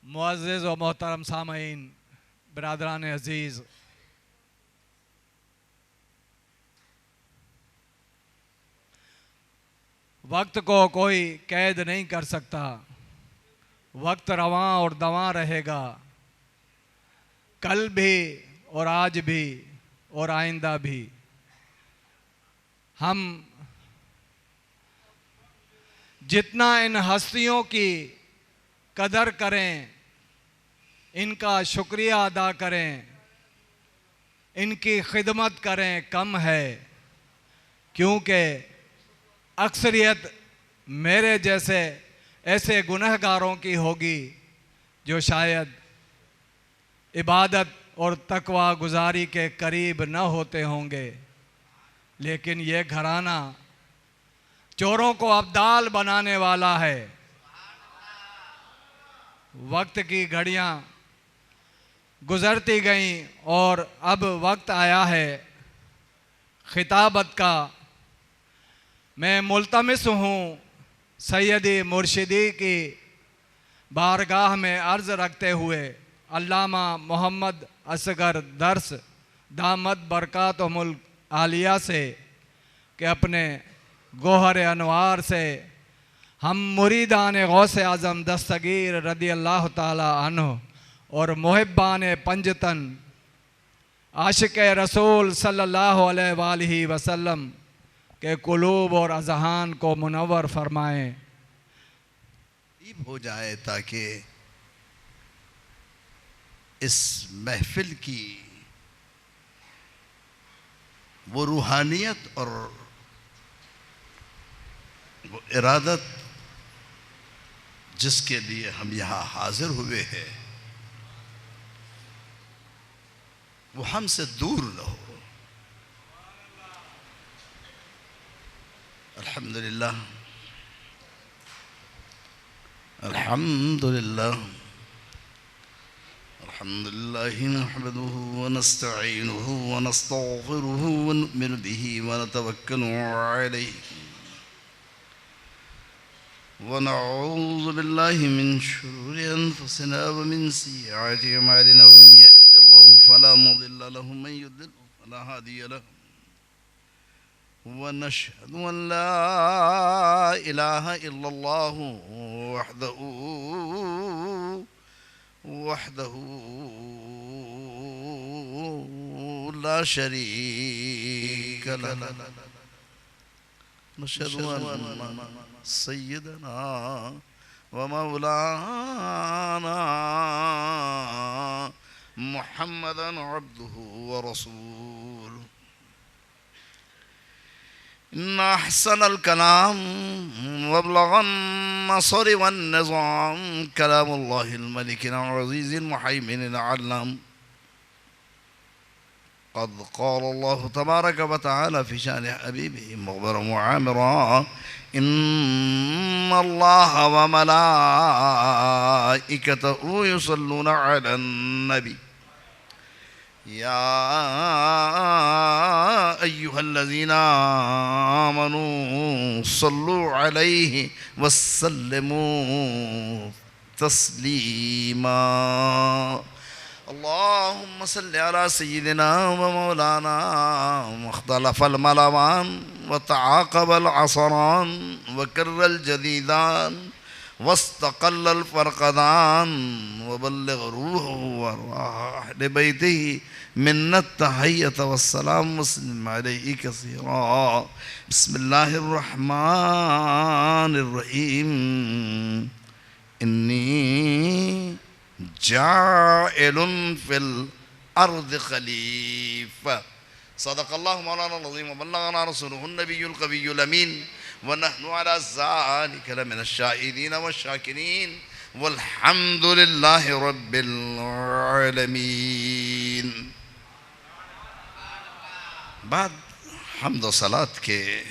معزز و محترم سامعین، برادران عزیز، وقت کو کوئی قید نہیں کر سکتا. وقت رواں اور دواں رہے گا، کل بھی اور آج بھی اور آئندہ بھی. ہم جتنا ان ہستیوں کی قدر کریں، ان کا شکریہ ادا کریں، ان کی خدمت کریں، کم ہے. کیونکہ اکثریت میرے جیسے ایسے گنہگاروں کی ہوگی جو شاید عبادت اور تقوی گزاری کے قریب نہ ہوتے ہوں گے. لیکن یہ گھرانہ چوروں کو ابدال بنانے والا ہے. وقت کی گھڑیاں گزرتی گئیں اور اب وقت آیا ہے خطابت کا. میں ملتمس ہوں سیدی مرشدی کی بارگاہ میں عرض رکھتے ہوئے علامہ محمد اصغر درس دامت برکاتہم العالیہ سے کہ اپنے گوہر انوار سے ہم مریدان غوث اعظم دستگیر رضی اللہ تعالی عنہ اور محبان پنجتن عاشق رسول صلی اللہ علیہ وآلہ وسلم کے قلوب اور اذہان کو منور فرمائیں. ہو جائے تاکہ اس محفل کی وہ روحانیت اور وہ ارادت جس کے لیے ہم یہاں حاضر ہوئے ہیں وہ ہم سے دور نہ ہو. الحمدللہ الحمدللہ الحمدللہ نحمده ونستعینه ونستغفره ونؤمن به ونتوکل علیہ ونعوذ باللہ من شرور انفسنا ومن سیئات اعمالنا ومن یهده الله فلا مضل له ومن يضلل فلا هادی له ونشهد ان لا الہ الا اللہ وحدہ لا شریک له نشهد ان سیدنا ومولانا محمدا عبده ورسوله. إن أحسن الكلام وابلغ النصر والنظام كلام الله الملك العزيز المحيمن العلام. قد قال الله تبارك وتعالى في شأن حبيبه مخبرا وعامرا إن الله وملائكته يصلون على النبي يا أيها الذين آمنوا صلوا عليه وسلموا تسليما. اللهم صل على سيدنا ومولانا واختلف الملوان وتعاقب العصران وكر الجديدان واستقل الفرقدان وبلغ روحه وارواح لبيته منا التحية والسلام وسلم عليه كثيرا. بسم الله الرحمن الرحيم. إني جاعل في الأرض خليفة. صدق الله مولانا العظيم وبلغنا رسوله النبي القوي الأمين ونحن على ذلك لمن الشاهدين والشاكرين والحمد لله رب العالمين. بعد حمد و صلات کے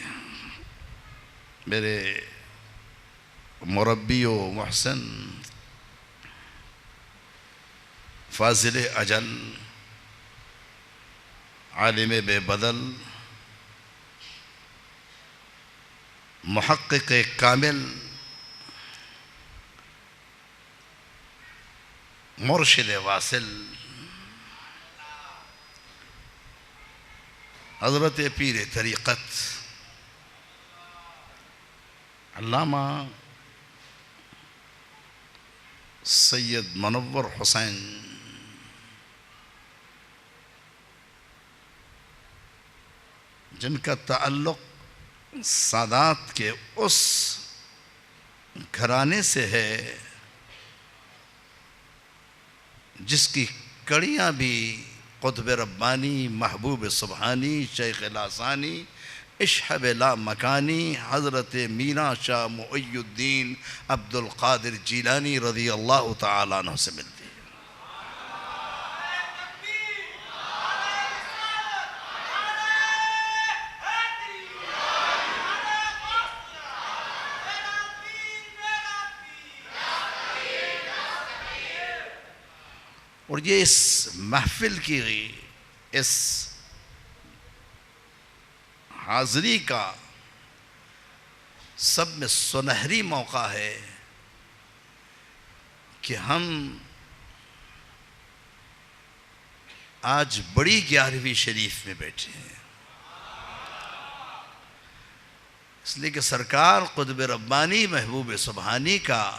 میرے مربی و محسن فاضل اجل عالم بے بدل محقق کامل مرشد واصل حضرت پیر طریقت علامہ سید منور حسین جن کا تعلق سادات کے اس گھرانے سے ہے جس کی کڑیاں بھی قطب ربانی، محبوب سبحانی، شیخ لاسانی، اشہب لا مکانی، حضرت میرا شاہ معی الدین عبد القادر جیلانی رضی اللہ تعالیٰ عنہ سے ملتی ہے۔ اور یہ اس محفل کی اس حاضری کا سب میں سنہری موقع ہے کہ ہم آج بڑی 11ویں شریف میں بیٹھے ہیں، اس لیے کہ سرکار قطب ربانی محبوب سبحانی کا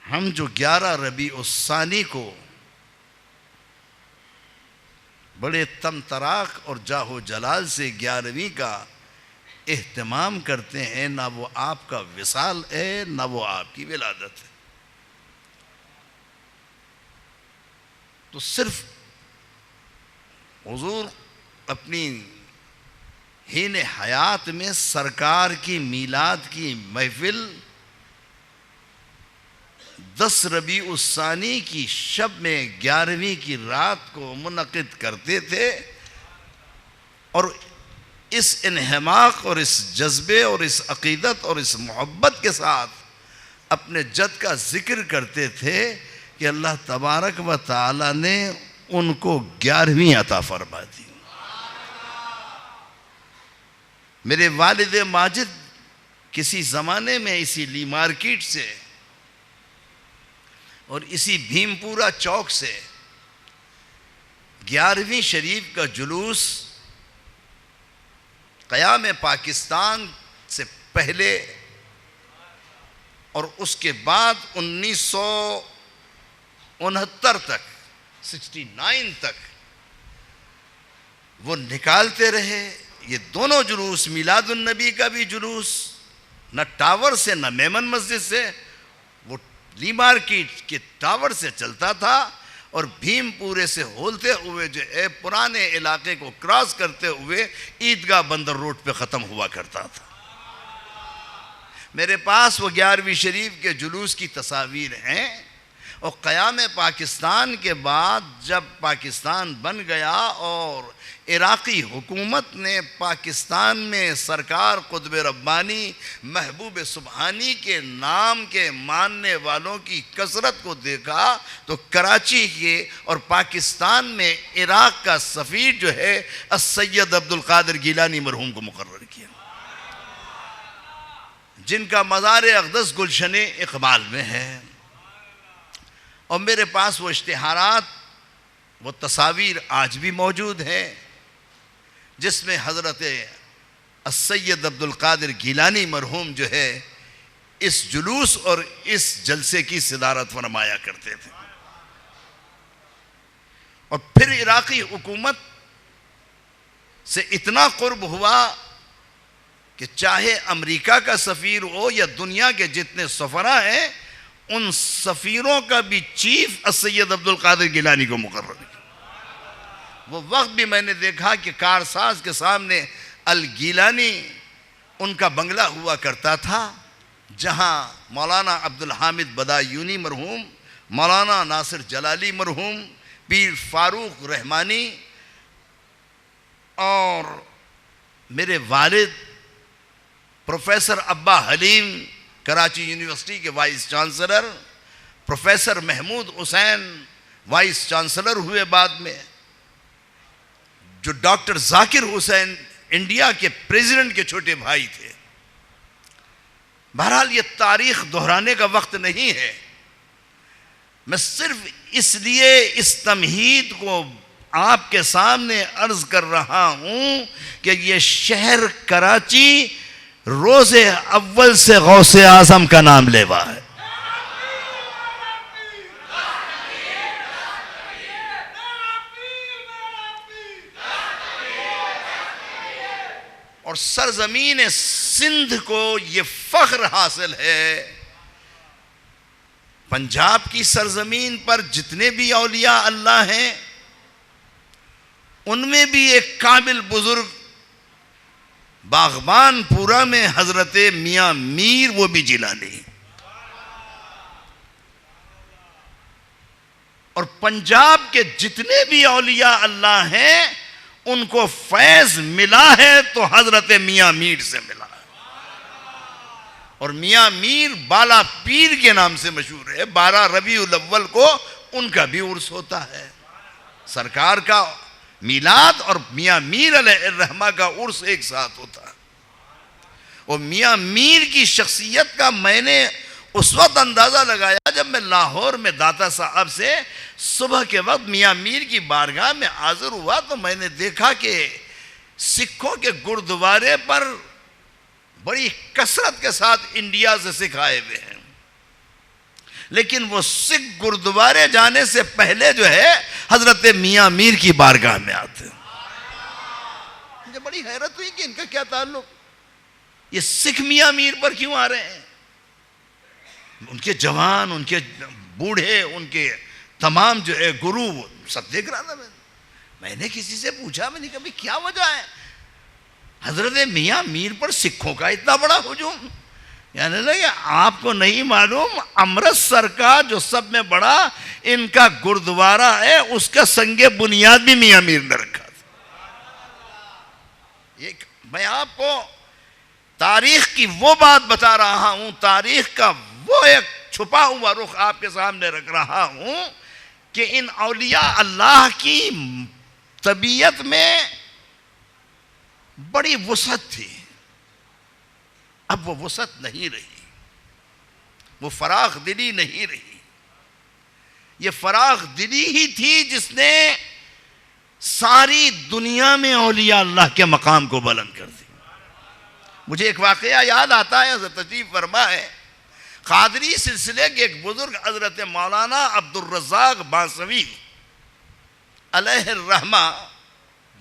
ہم جو 11 ربیع الثانی کو بڑے تم تراک اور جاہ و جلال سے 11ویں کا اہتمام کرتے ہیں، نہ وہ آپ کا وصال ہے نہ وہ آپ کی ولادت ہے، تو صرف حضور اپنی حین حیات میں سرکار کی میلاد کی محفل 10 ربیع الثانی کی شب میں 11ویں کی رات کو منعقد کرتے تھے، اور اس انہماق اور اس جذبے اور اس عقیدت اور اس محبت کے ساتھ اپنے جد کا ذکر کرتے تھے کہ اللہ تبارک و تعالی نے ان کو 11ویں عطا فرما دی۔ میرے والد ماجد کسی زمانے میں اسی لی مارکیٹ سے اور اسی بھیم پورا چوک سے 11ویں شریف کا جلوس قیام پاکستان سے پہلے اور اس کے بعد 1969 تک 69 تک وہ نکالتے رہے۔ یہ دونوں جلوس، میلاد النبی کا بھی جلوس نہ ٹاور سے نہ میمن مسجد سے، وہ لی مارکیٹ کے ٹاور سے چلتا تھا اور بھیم پورے سے ہولتے ہوئے جو پرانے علاقے کو کراس کرتے ہوئے عیدگاہ بندر روڈ پہ ختم ہوا کرتا تھا۔ میرے پاس وہ 11ویں شریف کے جلوس کی تصاویر ہیں، اور قیام پاکستان کے بعد جب پاکستان بن گیا اور عراقی حکومت نے پاکستان میں سرکار قطب ربانی محبوب سبحانی کے نام کے ماننے والوں کی کثرت کو دیکھا تو کراچی کے اور پاکستان میں عراق کا سفیر جو ہے السید عبد القادر گیلانی مرحوم کو مقرر کیا، جن کا مزار اقدس گلشن اقبال میں ہے۔ اور میرے پاس وہ اشتہارات، وہ تصاویر آج بھی موجود ہیں جس میں حضرت السید عبد القادر گیلانی مرحوم جو ہے اس جلوس اور اس جلسے کی صدارت فرمایا کرتے تھے۔ اور پھر عراقی حکومت سے اتنا قرب ہوا کہ چاہے امریکہ کا سفیر ہو یا دنیا کے جتنے سفراء ہیں، ان سفیروں کا بھی چیف السید عبد القادر گیلانی کو مقرر کیا۔ وہ وقت بھی میں نے دیکھا کہ کارساز کے سامنے الگیلانی ان کا بنگلہ ہوا کرتا تھا، جہاں مولانا عبد الحامد بدایونی مرحوم، مولانا ناصر جلالی مرحوم، پیر فاروق رحمانی اور میرے والد پروفیسر ابا حلیم کراچی یونیورسٹی کے وائس چانسلر، پروفیسر محمود حسین وائس چانسلر ہوئے بعد میں، جو ڈاکٹر ذاکر حسین انڈیا کے پریزیڈنٹ کے چھوٹے بھائی تھے۔ بہرحال یہ تاریخ دہرانے کا وقت نہیں ہے، میں صرف اس لیے اس تمہید کو آپ کے سامنے عرض کر رہا ہوں کہ یہ شہر کراچی روز اول سے غوث اعظم کا نام لیوا ہے. اور سرزمین سندھ کو یہ فخر حاصل ہے، پنجاب کی سرزمین پر جتنے بھی اولیاء اللہ ہیں ان میں بھی ایک کامل بزرگ باغبان پورا میں حضرت میاں میر، وہ بھی جیلانی. اور پنجاب کے جتنے بھی اولیاء اللہ ہیں ان کو فیض ملا ہے تو حضرت میاں میر سے ملا ہے. اور میاں میر بالا پیر کے نام سے مشہور ہے. 12 ربیع الاول کو ان کا بھی عرس ہوتا ہے. سرکار کا میلاد اور میاں میر علیہ الرحمہ کا عرس ایک ساتھ ہوتا ہے. اور میاں میر کی شخصیت کا میں نے اس وقت اندازہ لگایا جب میں لاہور میں داتا صاحب سے صبح کے وقت میاں میر کی بارگاہ میں حاضر ہوا تو میں نے دیکھا کہ سکھوں کے گردوارے پر بڑی کثرت کے ساتھ انڈیا سے سکھ آئے ہوئے ہیں، لیکن وہ سکھ گردوارے جانے سے پہلے جو ہے حضرت میاں میر کی بارگاہ میں آتے ہیں. مجھے بڑی حیرت ہوئی کہ ان کا کیا تعلق، یہ سکھ میاں میر پر کیوں آ رہے ہیں. ان کے جوان، ان کے بوڑھے، ان کے تمام جو ہے گرو سب دیکھ رہا تھا. میں نے کسی سے پوچھا، میں نے کہا کیا وجہ ہے حضرت میاں میر پر سکھوں کا اتنا بڑا ہجوم؟ یعنی لگے آپ کو نہیں معلوم امرتسر کا جو سب میں بڑا ان کا گردوارہ ہے اس کا سنگ بنیاد بھی میاں میر نے رکھا تھا. میں آپ کو تاریخ کی وہ بات بتا رہا ہوں، تاریخ کا وہ ایک چھپا ہوا رخ آپ کے سامنے رکھ رہا ہوں کہ ان اولیاء اللہ کی طبیعت میں بڑی وسعت تھی. اب وہ وسعت نہیں رہی، وہ فراخ دلی نہیں رہی. یہ فراخ دلی ہی تھی جس نے ساری دنیا میں اولیاء اللہ کے مقام کو بلند کر دی. مجھے ایک واقعہ یاد آتا ہے، حضرت تشریف فرما ہے، قادری سلسلے کے ایک بزرگ حضرت مولانا عبدالرزاق بانسوی علیہ الرحمہ،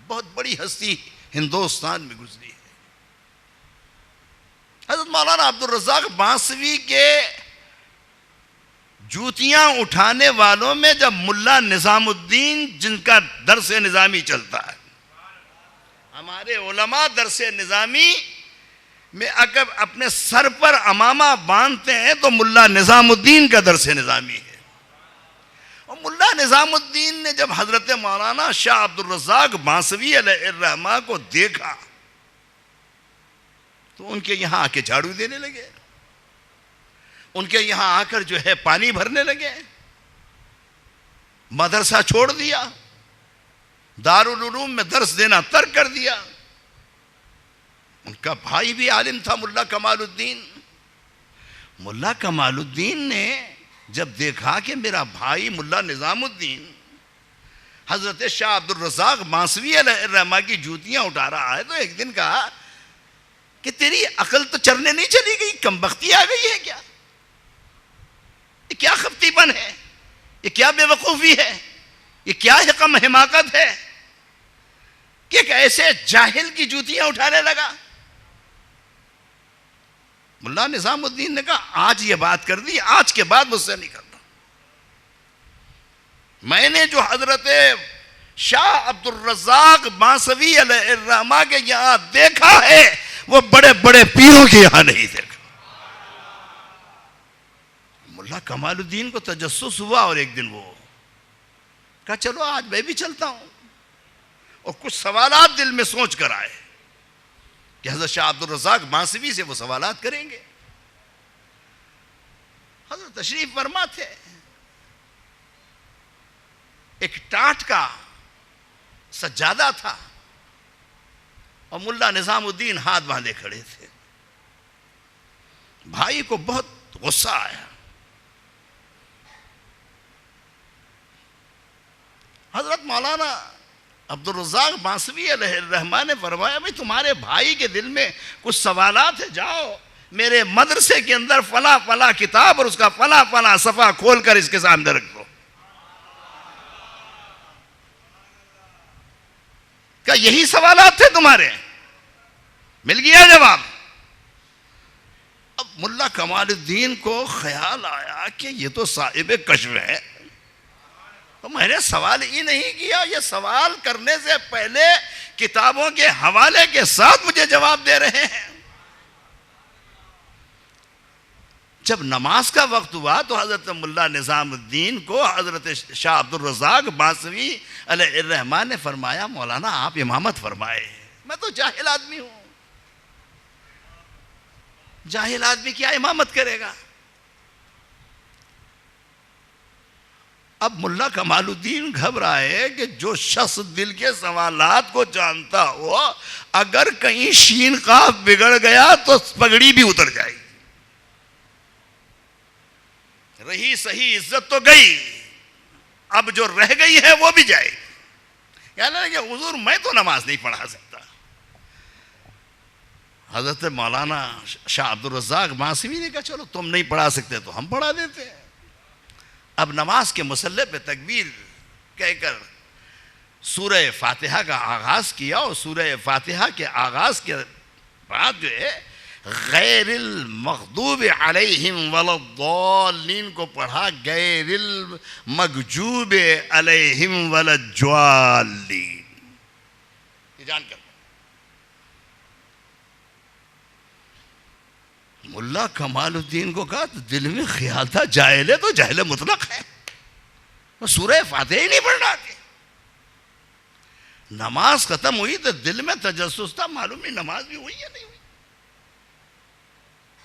بہت بڑی ہستی ہندوستان میں گزری ہے. حضرت مولانا عبدالرزاق بانسوی کے جوتیاں اٹھانے والوں میں جب ملا نظام الدین، جن کا درس نظامی چلتا ہے، ہمارے علماء درس نظامی میں اگر اپنے سر پر امامہ باندھتے ہیں تو ملا نظام الدین کا درس نظامی ہے. اور ملا نظام الدین نے جب حضرت مولانا شاہ عبدالرزاق بانسوی علیہ الرحمہ کو دیکھا تو ان کے یہاں آ کے جھاڑو دینے لگے، ان کے یہاں آ کر جو ہے پانی بھرنے لگے، مدرسہ چھوڑ دیا، دارالعلوم میں درس دینا ترک کر دیا. ان کا بھائی بھی عالم تھا ملا کمال الدین. ملا کمال الدین نے جب دیکھا کہ میرا بھائی ملا نظام الدین حضرت شاہ عبدالرزاق بانسوی علیہ الرحمہ کی جوتیاں اٹھا رہا ہے تو ایک دن کہا کہ تیری عقل تو چرنے نہیں چلی گئی، کم بختی آ گئی ہے کیا؟ یہ کیا خفتی پن ہے، یہ کیا بے وقوفی ہے، یہ کیا حماقت ہے کہ ایک ایسے جاہل کی جوتیاں اٹھانے لگا. ملا نظام الدین نے کہا آج یہ بات کر دی، آج کے بعد مجھ سے نہیں کرتا. میں نے جو حضرت شاہ عبدالرزاق بانسوی علیہ الرحمہ کے یہاں دیکھا ہے وہ بڑے بڑے پیروں کے یہاں نہیں دیکھا. ملا کمال الدین کو تجسس ہوا اور ایک دن وہ کہا چلو آج میں بھی چلتا ہوں. اور کچھ سوالات دل میں سوچ کر آئے کہ حضرت شاہ عبدالرزاق بانسوی سے وہ سوالات کریں گے. حضرت تشریف فرما تھے، ایک ٹاٹ کا سجادہ تھا اور ملا نظام الدین ہاتھ باندھے کھڑے تھے. بھائی کو بہت غصہ آیا. حضرت مولانا عبدالرزاق بانسوی علیہ الرحمہ نے فرمایا بھئی تمہارے بھائی کے دل میں کچھ سوالات ہیں، جاؤ میرے مدرسے کے اندر فلاں فلاں کتاب اور اس کا فلاں فلاں صفحہ کھول کر اس کے سامنے رکھ دو. کیا یہی سوالات تھے تمہارے؟ مل گیا جواب. اب ملا کمال الدین کو خیال آیا کہ یہ تو صاحب کشف ہے، تو میں نے سوال ہی نہیں کیا، یہ سوال کرنے سے پہلے کتابوں کے حوالے کے ساتھ مجھے جواب دے رہے ہیں. جب نماز کا وقت ہوا تو حضرت ملا نظام الدین کو حضرت شاہ عبدالرزاق بانسوی علیہ الرحمہ نے فرمایا مولانا آپ امامت فرمائے. میں تو جاہل آدمی ہوں، جاہل آدمی کیا امامت کرے گا؟ اب ملا کمال الدین گھبرائے کہ جو شخص دل کے سوالات کو جانتا ہو اگر کہیں شین قاف بگڑ گیا تو پگڑی بھی اتر جائے گی. رہی صحیح عزت تو گئی، اب جو رہ گئی ہے وہ بھی جائے گی. کہنے لگے حضور میں تو نماز نہیں پڑھا سکتا. حضرت مولانا شاہ عبدالرزاق بانسوی نے کہا چلو تم نہیں پڑھا سکتے تو ہم پڑھا دیتے ہیں. اب نماز کے مصلی پہ تکبیر کہہ کر سورہ فاتحہ کا آغاز کیا، اور سورہ فاتحہ کے آغاز کے بعد جو ہے غیر المغضوب علیہم ولا الضالین کو پڑھا غیر المغضوب علیہم ولا الضالین. یہ جان کر ملا کمال الدین کو کہا تو دل میں خیال تھا جاہل ہے تو جاہل مطلق ہے، وہ سورہ فاتحہ ہی نہیں پڑھنا آتی. نماز ختم ہوئی تو دل میں تجسس تھا، معلوم نہیں نماز بھی ہوئی یا نہیں ہوئی.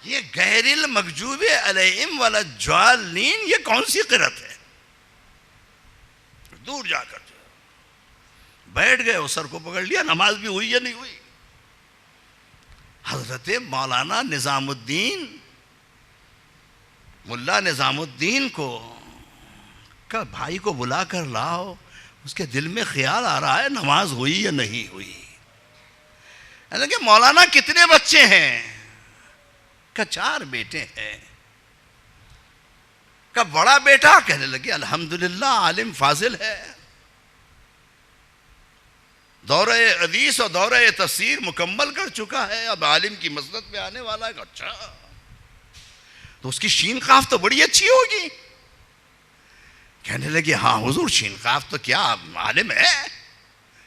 یہ غیر المغضوب علیہم ولا الضالین یہ کون سی قرأت ہے؟ دور جا کر بیٹھ گئے، وہ سر کو پکڑ لیا، نماز بھی ہوئی یا نہیں ہوئی. حضرت مولانا نظام الدین ملا نظام الدین کو کہ بھائی کو بلا کر لاؤ، اس کے دل میں خیال آ رہا ہے نماز ہوئی یا نہیں ہوئی. کہ مولانا کتنے بچے ہیں؟ کہ 4 بیٹے ہیں. کہ بڑا بیٹا؟ کہنے لگے الحمدللہ عالم فاضل ہے، دورہ حدیث اور دورہ تفسیر مکمل کر چکا ہے، اب عالم کی مسند پہ آنے والا ہے. اچھا تو اس کی شین قاف تو بڑی اچھی ہوگی. کہنے لگے ہاں حضور شین قاف تو کیا عالم ہے،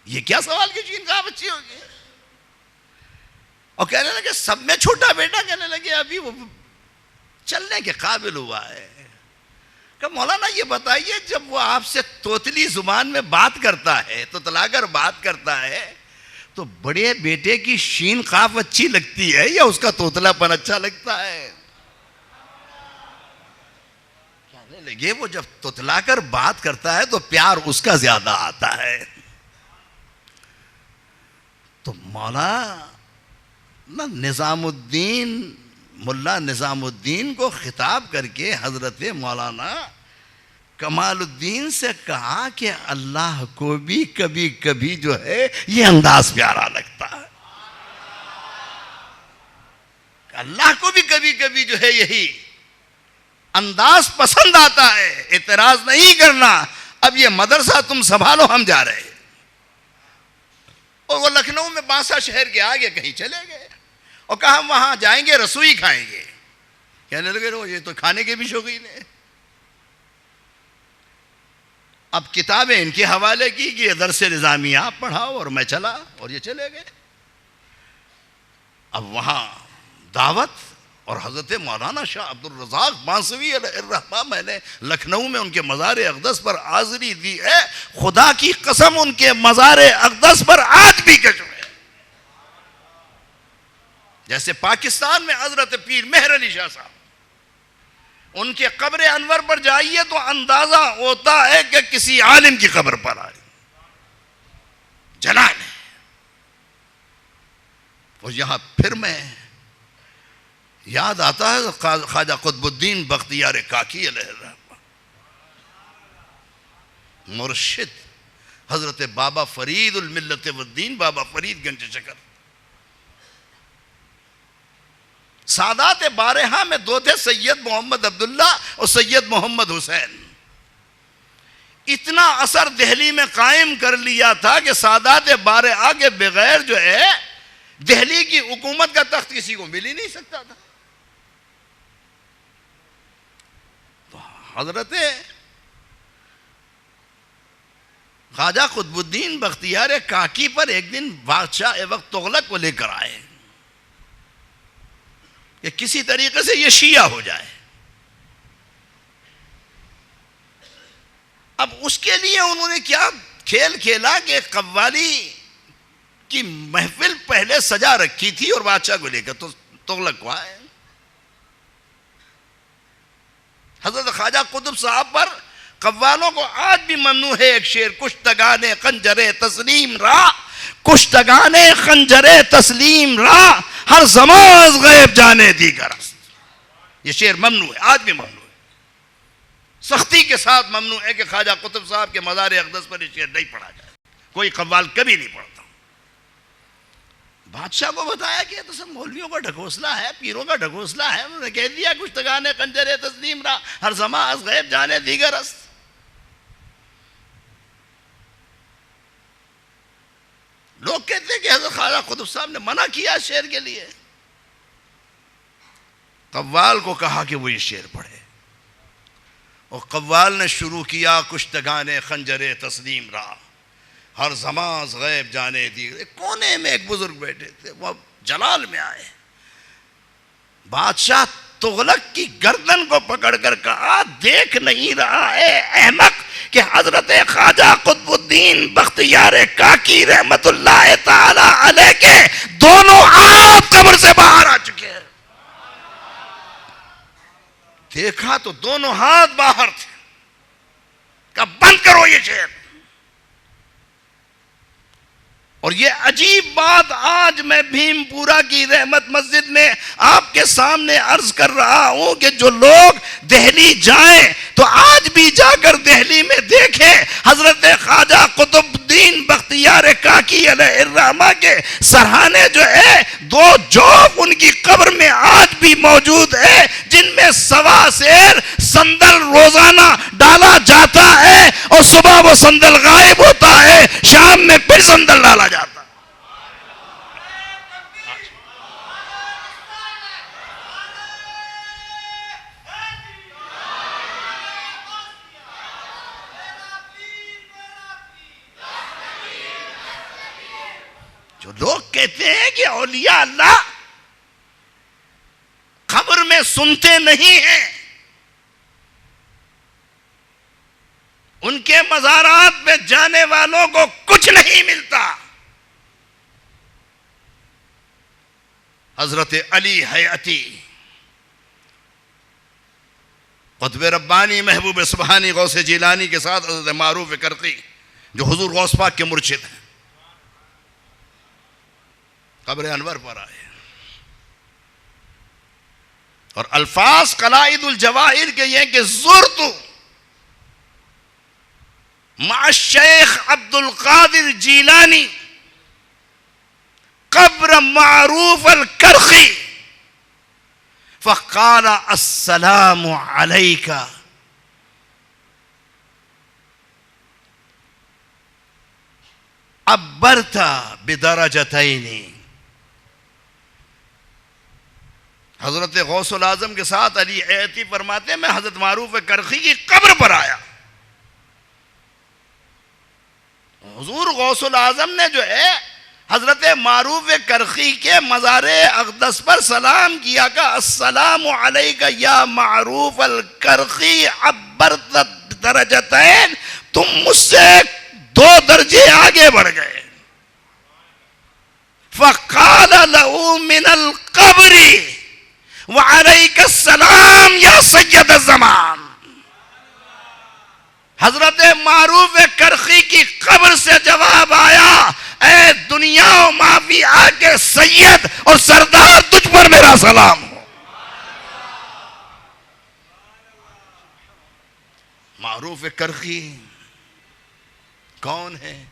یہ کیا سوال کی شین قاف اچھی ہوگی. اور کہنے لگے سب میں چھوٹا بیٹا کہنے لگے ابھی وہ چلنے کے قابل ہوا ہے. کہ مولانا یہ بتائیے جب وہ آپ سے توتلی زبان میں بات کرتا ہے، توتلا کر بات کرتا ہے، تو بڑے بیٹے کی شین قاف اچھی لگتی ہے یا اس کا توتلا پن اچھا لگتا ہے؟ کہنے لگے وہ جب توتلا کر بات کرتا ہے تو پیار اس کا زیادہ آتا ہے. تو مولانا نظام الدین ملا نظام الدین کو خطاب کر کے حضرت مولانا کمال الدین سے کہا کہ اللہ کو بھی کبھی کبھی جو ہے یہ انداز پیارا لگتا ہے. اللہ کو بھی کبھی کبھی جو ہے یہی انداز پسند آتا ہے. اعتراض نہیں کرنا، اب یہ مدرسہ تم سنبھالو، ہم جا رہے ہیں. اور وہ لکھنؤ میں بانسا شہر کے آگے کہیں چلے گئے اور کہا ہم وہاں جائیں گے رسوئی کھائیں گے. کہنے لگے یہ تو کھانے کے بھی شوقین ہیں. اب کتابیں ان کے حوالے کی کہ یہ درس نظامی آپ پڑھاؤ، اور میں چلا، اور یہ چلے گئے. اب وہاں دعوت، اور حضرت مولانا شاہ عبدالرزاق بانسوی علیہ الرحمہ میں نے لکھنؤ میں ان کے مزار اقدس پر حاضری دی ہے. خدا کی قسم ان کے مزار اقدس پر آج بھی کشف ہے. جیسے پاکستان میں حضرت پیر مہر علی شاہ صاحب، ان کے قبر انور پر جائیے تو اندازہ ہوتا ہے کہ کسی عالم کی قبر پر آئے. جلال ہے. اور یہاں پھر میں یاد آتا ہے خواجہ قطب الدین بختیار کاکی علیہ الرحمہ، مرشد حضرت بابا فرید الملت والدین، بابا فرید گنج شکر. سادات بارہا میں دو تھے، سید محمد عبداللہ اور سید محمد حسین. اتنا اثر دہلی میں قائم کر لیا تھا کہ سادات بارہا کے بغیر جو ہے دہلی کی حکومت کا تخت کسی کو مل ہی نہیں سکتا تھا. تو حضرت خواجہ قطب الدین بختیار کاکی پر ایک دن بادشاہ وقت تغلق کو لے کر آئے کہ کسی طریقے سے یہ شیعہ ہو جائے. اب اس کے لیے انہوں نے کیا کھیل کھیلا کہ قوالی کی محفل پہلے سجا رکھی تھی اور بادشاہ کو لے کر تو تغلق کو آئے. حضرت خواجہ قطب صاحب پر قوالوں کو آج بھی ممنوع ہے ایک شعر، کشتگان خنجر تسلیم را، کشتگان خنجر تسلیم را، ہر زمان غیب جانے دیگر است. یہ شعر ممنوع ہے، آج بھی ممنوع ہے، سختی کے ساتھ ممنوع ہے کہ خواجہ قطب صاحب کے مزار اقدس پر یہ شعر نہیں پڑھا جائے. کوئی قوال کبھی نہیں پڑھتا. بادشاہ کو بتایا کہ یہ تو سب مولویوں کا ڈھکوسلہ ہے، پیروں کا ڈھکوسلہ ہے. انہوں نے کہہ دیا کشتگان خنجر تسلیم را، ہر زمان غیب جانے دیگر است. لوگ کہتے ہیں کہ حضرت خواجہ قطب صاحب نے منع کیا شعر کے لیے. قوال کو کہا کہ وہ یہ شعر پڑھے اور قوال نے شروع کیا کشتگان خنجر تسلیم را، ہر زمان غیب جانے دیگر. کونے میں ایک بزرگ بیٹھے تھے، وہ جلال میں آئے. بادشاہ تغلق کی گردن کو پکڑ کر کہا دیکھ نہیں رہا ہے احمق کہ حضرت خواجہ قطب الدین بختیار کاکی رحمت اللہ تعالی علیہ کے دونوں ہاتھ قبر سے باہر آ چکے ہیں. دیکھا تو دونوں ہاتھ باہر تھے. کہا بند کرو یہ شعر. اور یہ عجیب بات آج میں بھیم پورا کی رحمت مسجد میں آپ کے سامنے عرض کر رہا ہوں کہ جو لوگ دہلی جائیں تو آج بھی جا کر دہلی میں دیکھیں حضرت خواجہ قطب الدین بختیار کاکی علیہ الرحمہ کے سرہانے جو ہے دو جوف ان کی قبر میں آج بھی موجود ہے، جن میں سوا سیر صندل روزانہ ڈالا جاتا ہے اور صبح وہ صندل غائب ہوتا ہے، شام میں پھر صندل ڈالا جاتا. جو لوگ کہتے ہیں کہ اولیاء اللہ قبر میں سنتے نہیں ہیں، ان کے مزارات پہ جانے والوں کو کچھ نہیں ملتا. حضرت علی حیاتی قطب ربانی محبوب سبحانی غوث جیلانی کے ساتھ حضرت معروف کرقی جو حضور غوث پاک کے مرشد ہیں قبر انور پر آئے اور الفاظ قلائد الجواہر کے یہ کہ زرت مع الشیخ عبد القادر جیلانی قبر معروف الکرخی فقال السلام علیک عبرت بدرجتین. حضرت غوث العظم کے ساتھ علی حیاتی فرماتے ہیں میں حضرت معروف کرخی کی قبر پر آیا. حضور غوث العظم نے جو ہے حضرت معروف کرخی کے مزار اقدس پر سلام کیا کہ السلام علیک یا معروف الکرخی عبرت درجتین، تم مجھ سے 2 درجے آگے بڑھ گئے. فقال له من القبر وعلیک السلام یا سید الزمان. حضرت معروف کرخی کی قبر سے جواب آیا اے دنیا و مافیا کے سید اور سردار تجھ پر میرا سلام ہو. معروف کرخی کون ہے؟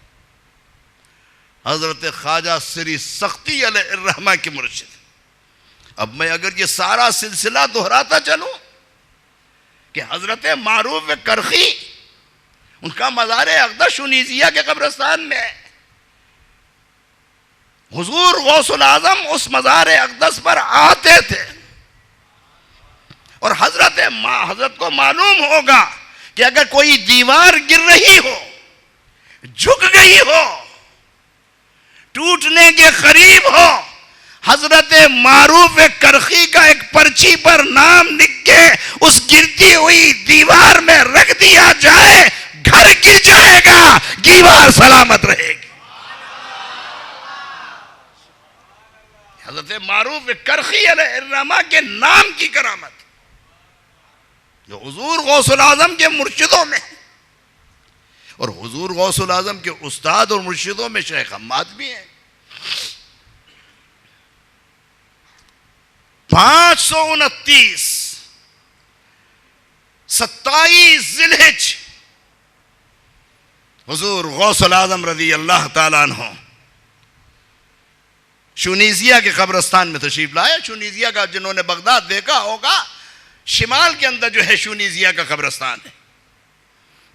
حضرت خواجہ سری سختی علیہ الرحمہ کے مرشد. اب میں اگر یہ سارا سلسلہ دہراتا چلوں کہ حضرت معروف کرخی ان کا مزار اقدس شونیزیہ کے قبرستان میں ہے. حضور غوث العظم اس مزار اقدس پر آتے تھے اور حضرت کو معلوم ہوگا کہ اگر کوئی دیوار گر رہی ہو، جھک گئی ہو، ٹوٹنے کے قریب ہو، حضرت معروف کرخی کا ایک پرچی پر نام لکھ کے اس گرتی ہوئی دیوار میں رکھ دیا جائے، گھر گر جائے گا، دیوار سلامت رہے گی. حضرت معروف کرخی علیہ الرحمہ کے نام کی کرامت جو حضور غوث العظم کے مرشدوں میں، اور حضور غوث العظم کے استاد اور مرشدوں میں شیخ حماد بھی ہیں. 529 27 ذی الحجہ حضور غوث العظم رضی اللہ تعالیٰ عنہ شونیزیہ کے قبرستان میں تشریف لائے. شونیزیہ کا جنہوں نے بغداد دیکھا ہوگا، شمال کے اندر جو ہے شونیزیہ کا قبرستان ہے،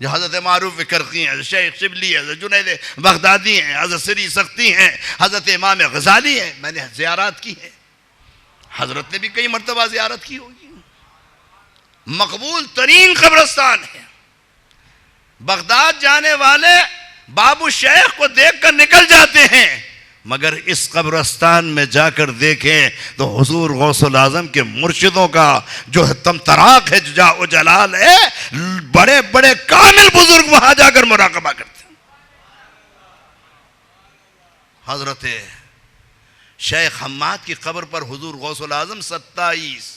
جو حضرت معروف کرخی ہیں، شیخ شبلی ہیں، حضرت جنید بغدادی ہیں، حضرت سری سختی ہیں، حضرت امام غزالی ہیں. میں نے زیارات کی ہے، حضرت نے بھی کئی مرتبہ زیارت کی ہوگی. مقبول ترین قبرستان ہے. بغداد جانے والے بابو شیخ کو دیکھ کر نکل جاتے ہیں، مگر اس قبرستان میں جا کر دیکھیں تو حضور غوث العظم کے مرشدوں کا جو تمطراق ہے، جا و جلال ہے، بڑے بڑے کامل بزرگ وہاں جا کر مراقبہ کرتے ہیں. حضرت شیخ حماد کی قبر پر حضور غوث العظم 27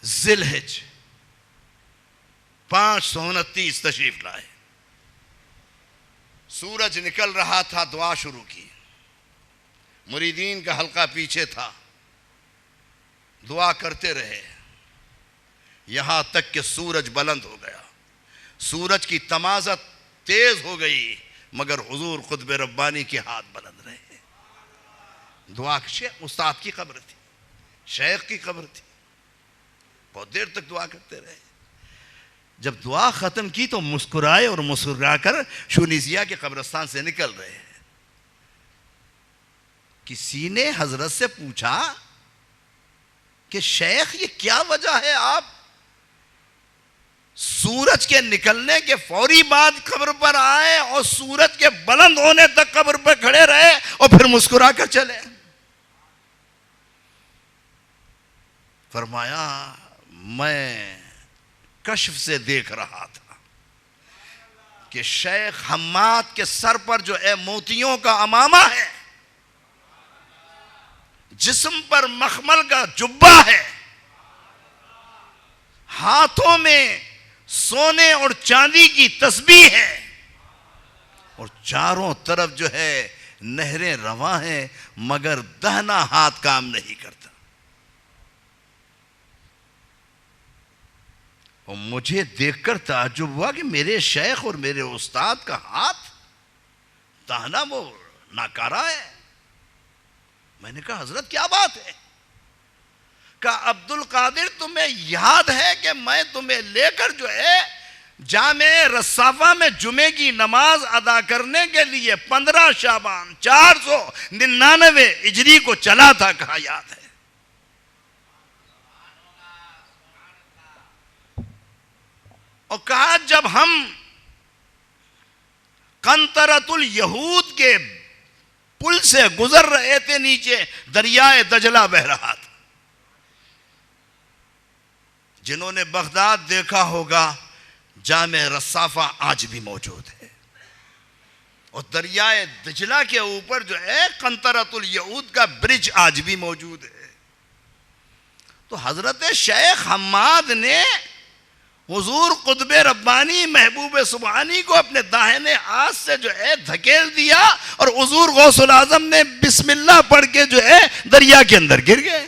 ذی الحجہ 529 تشریف لائے. سورج نکل رہا تھا، دعا شروع کی. مریدین کا حلقہ پیچھے تھا، دعا کرتے رہے یہاں تک کہ سورج بلند ہو گیا. سورج کی تمازت تیز ہو گئی، مگر حضور قطب ربانی کے ہاتھ بلند رہے. دعا استاد کی قبر تھی، شیخ کی قبر تھی، بہت دیر تک دعا کرتے رہے. جب دعا ختم کی تو مسکرائے اور مسکرا کر شونیزیہ کے قبرستان سے نکل رہے ہیں. کسی نے حضرت سے پوچھا کہ شیخ یہ کیا وجہ ہے آپ سورج کے نکلنے کے فوری بعد قبر پر آئے اور سورج کے بلند ہونے تک قبر پر کھڑے رہے اور پھر مسکرا کر چلے؟ فرمایا میں کشف سے دیکھ رہا تھا کہ شیخ حماد کے سر پر جو موتیوں کا امامہ ہے، جسم پر مخمل کا جبہ ہے، ہاتھوں میں سونے اور چاندی کی تسبیح ہے، اور چاروں طرف جو ہے نہریں رواں ہیں، مگر دہنا ہاتھ کام نہیں کرتا. اور مجھے دیکھ کر تعجب ہوا کہ میرے شیخ اور میرے استاد کا ہاتھ داہنا وہ ناکارہ ہے. میں نے کہا حضرت کیا بات ہے؟ کہا عبد القادر تمہیں یاد ہے کہ میں تمہیں لے کر جو ہے جامع رصافہ میں جمعے کی نماز ادا کرنے کے لیے 15 شعبان 499 ہجری کو چلا تھا؟ کہا یاد ہے. اور کہا جب ہم قنطرۃ الیہود کے پل سے گزر رہے تھے، نیچے دریائے دجلہ بہ رہا تھا. جنہوں نے بغداد دیکھا ہوگا جامع رصافہ آج بھی موجود ہے، اور دریائے دجلہ کے اوپر جو ہے قنطرۃ الیہود کا برج آج بھی موجود ہے. تو حضرت شیخ حماد نے حضور قطب ربانی محبوب سبحانی کو اپنے داہنے ہاتھ سے جو ہے دھکیل دیا، اور حضور غوث العظم نے بسم اللہ پڑھ کے جو ہے دریا کے اندر گر گئے.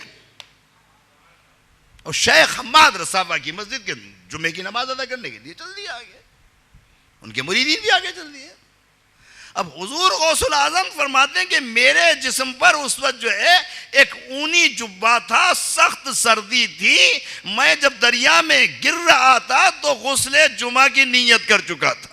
اور شیخ حماد رصافہ کی مسجد کے جمعے کی نماز ادا کرنے کے لیے چل دیا آگے. ان کے مریدین بھی آگے چل دیے. اب حضور غوث الاعظم فرماتے ہیں کہ میرے جسم پر اس وقت جو ہے ایک اونی جبہ تھا, سخت سردی تھی, میں جب دریا میں گر رہا تھا تو غسل جمعہ کی نیت کر چکا تھا,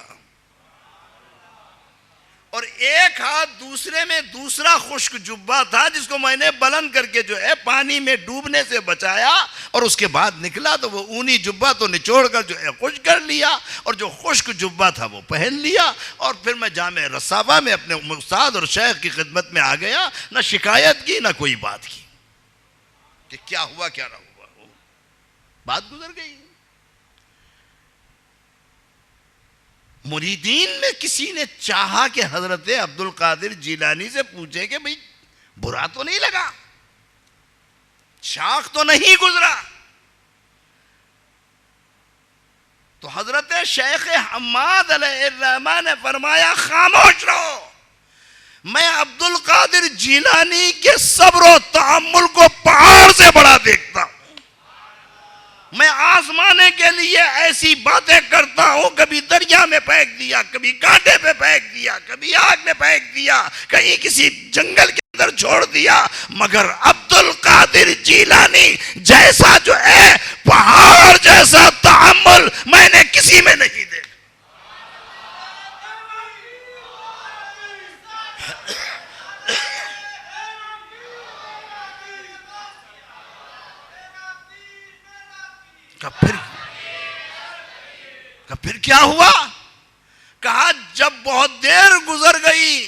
اور ایک ہاتھ دوسرے میں دوسرا خشک جبہ تھا جس کو میں نے بلند کر کے جو ہے پانی میں ڈوبنے سے بچایا, اور اس کے بعد نکلا تو وہ اونی جبہ تو نچوڑ کر جو ہے خشک کر لیا, اور جو خشک جبہ تھا وہ پہن لیا, اور پھر میں جامع رسابہ میں اپنے استاد اور شیخ کی خدمت میں آ گیا. نہ شکایت کی نہ کوئی بات کی کہ کیا ہوا کیا نہ ہوا, بات گزر گئی. مریدین میں کسی نے چاہا کہ حضرت عبد القادر جیلانی سے پوچھے کہ بھئی برا تو نہیں لگا, شاخ تو نہیں گزرا؟ تو حضرت شیخ حماد علیہ الرحمہ نے فرمایا خاموش رہو, میں عبد القادر جیلانی کے صبر و تحمل کو پہاڑ سے بڑا دیکھتا ہوں. میں آزمانے کے لیے ایسی باتیں کرتا ہوں, کبھی دریا میں پھینک دیا, کبھی کانٹے پہ پھینک دیا, کبھی آگ میں پھینک دیا, کہیں کسی جنگل کے اندر چھوڑ دیا, مگر عبد القادر جیلانی جیسا جو ہے پہاڑ جیسا تحمل میں نے کسی میں نہیں دیکھا. پھر کیا ہوا؟ کہا جب بہت دیر گزر گئی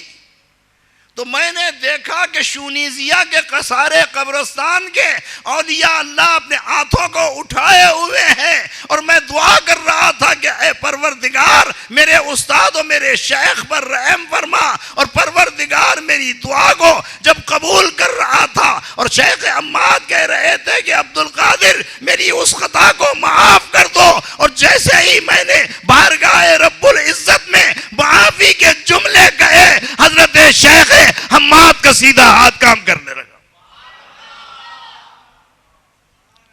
تو میں نے دیکھا کہ شونیزیا کے قصارے قبرستان کے اولیاء اللہ اپنے ہاتھوں کو اٹھائے ہوئے ہیں, اور میں دعا کر رہا تھا کہ اے پروردگار میرے استاد و میرے شیخ پر رحم فرما, اور پروردگار میری دعا کو جب قبول کر رہا تھا, اور شیخ حماد کہہ رہے تھے کہ عبد القادر میری اس خطا کو معاف کر دو, اور جیسے ہی میں نے بارگاہ رب العزت میں معافی کے جملے کہے, حضرت شیخ حماد کا سیدھا ہاتھ کام کرنے لگا.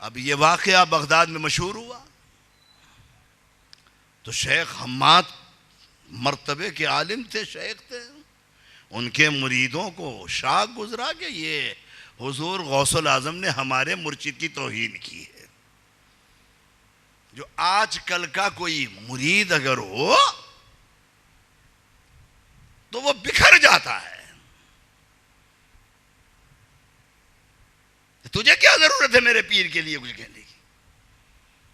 اب یہ واقعہ بغداد میں مشہور ہوا تو شیخ حماد مرتبے کے عالم تھے, شیخ تھے, ان کے مریدوں کو شاک گزرا کہ یہ حضور غوث الاعظم نے ہمارے مرشد کی توہین کی ہے. جو آج کل کا کوئی مرید اگر ہو تو وہ بکھر جاتا ہے. تجھے کیا ضرورت ہے میرے پیر کے لیے کچھ کہنے کی؟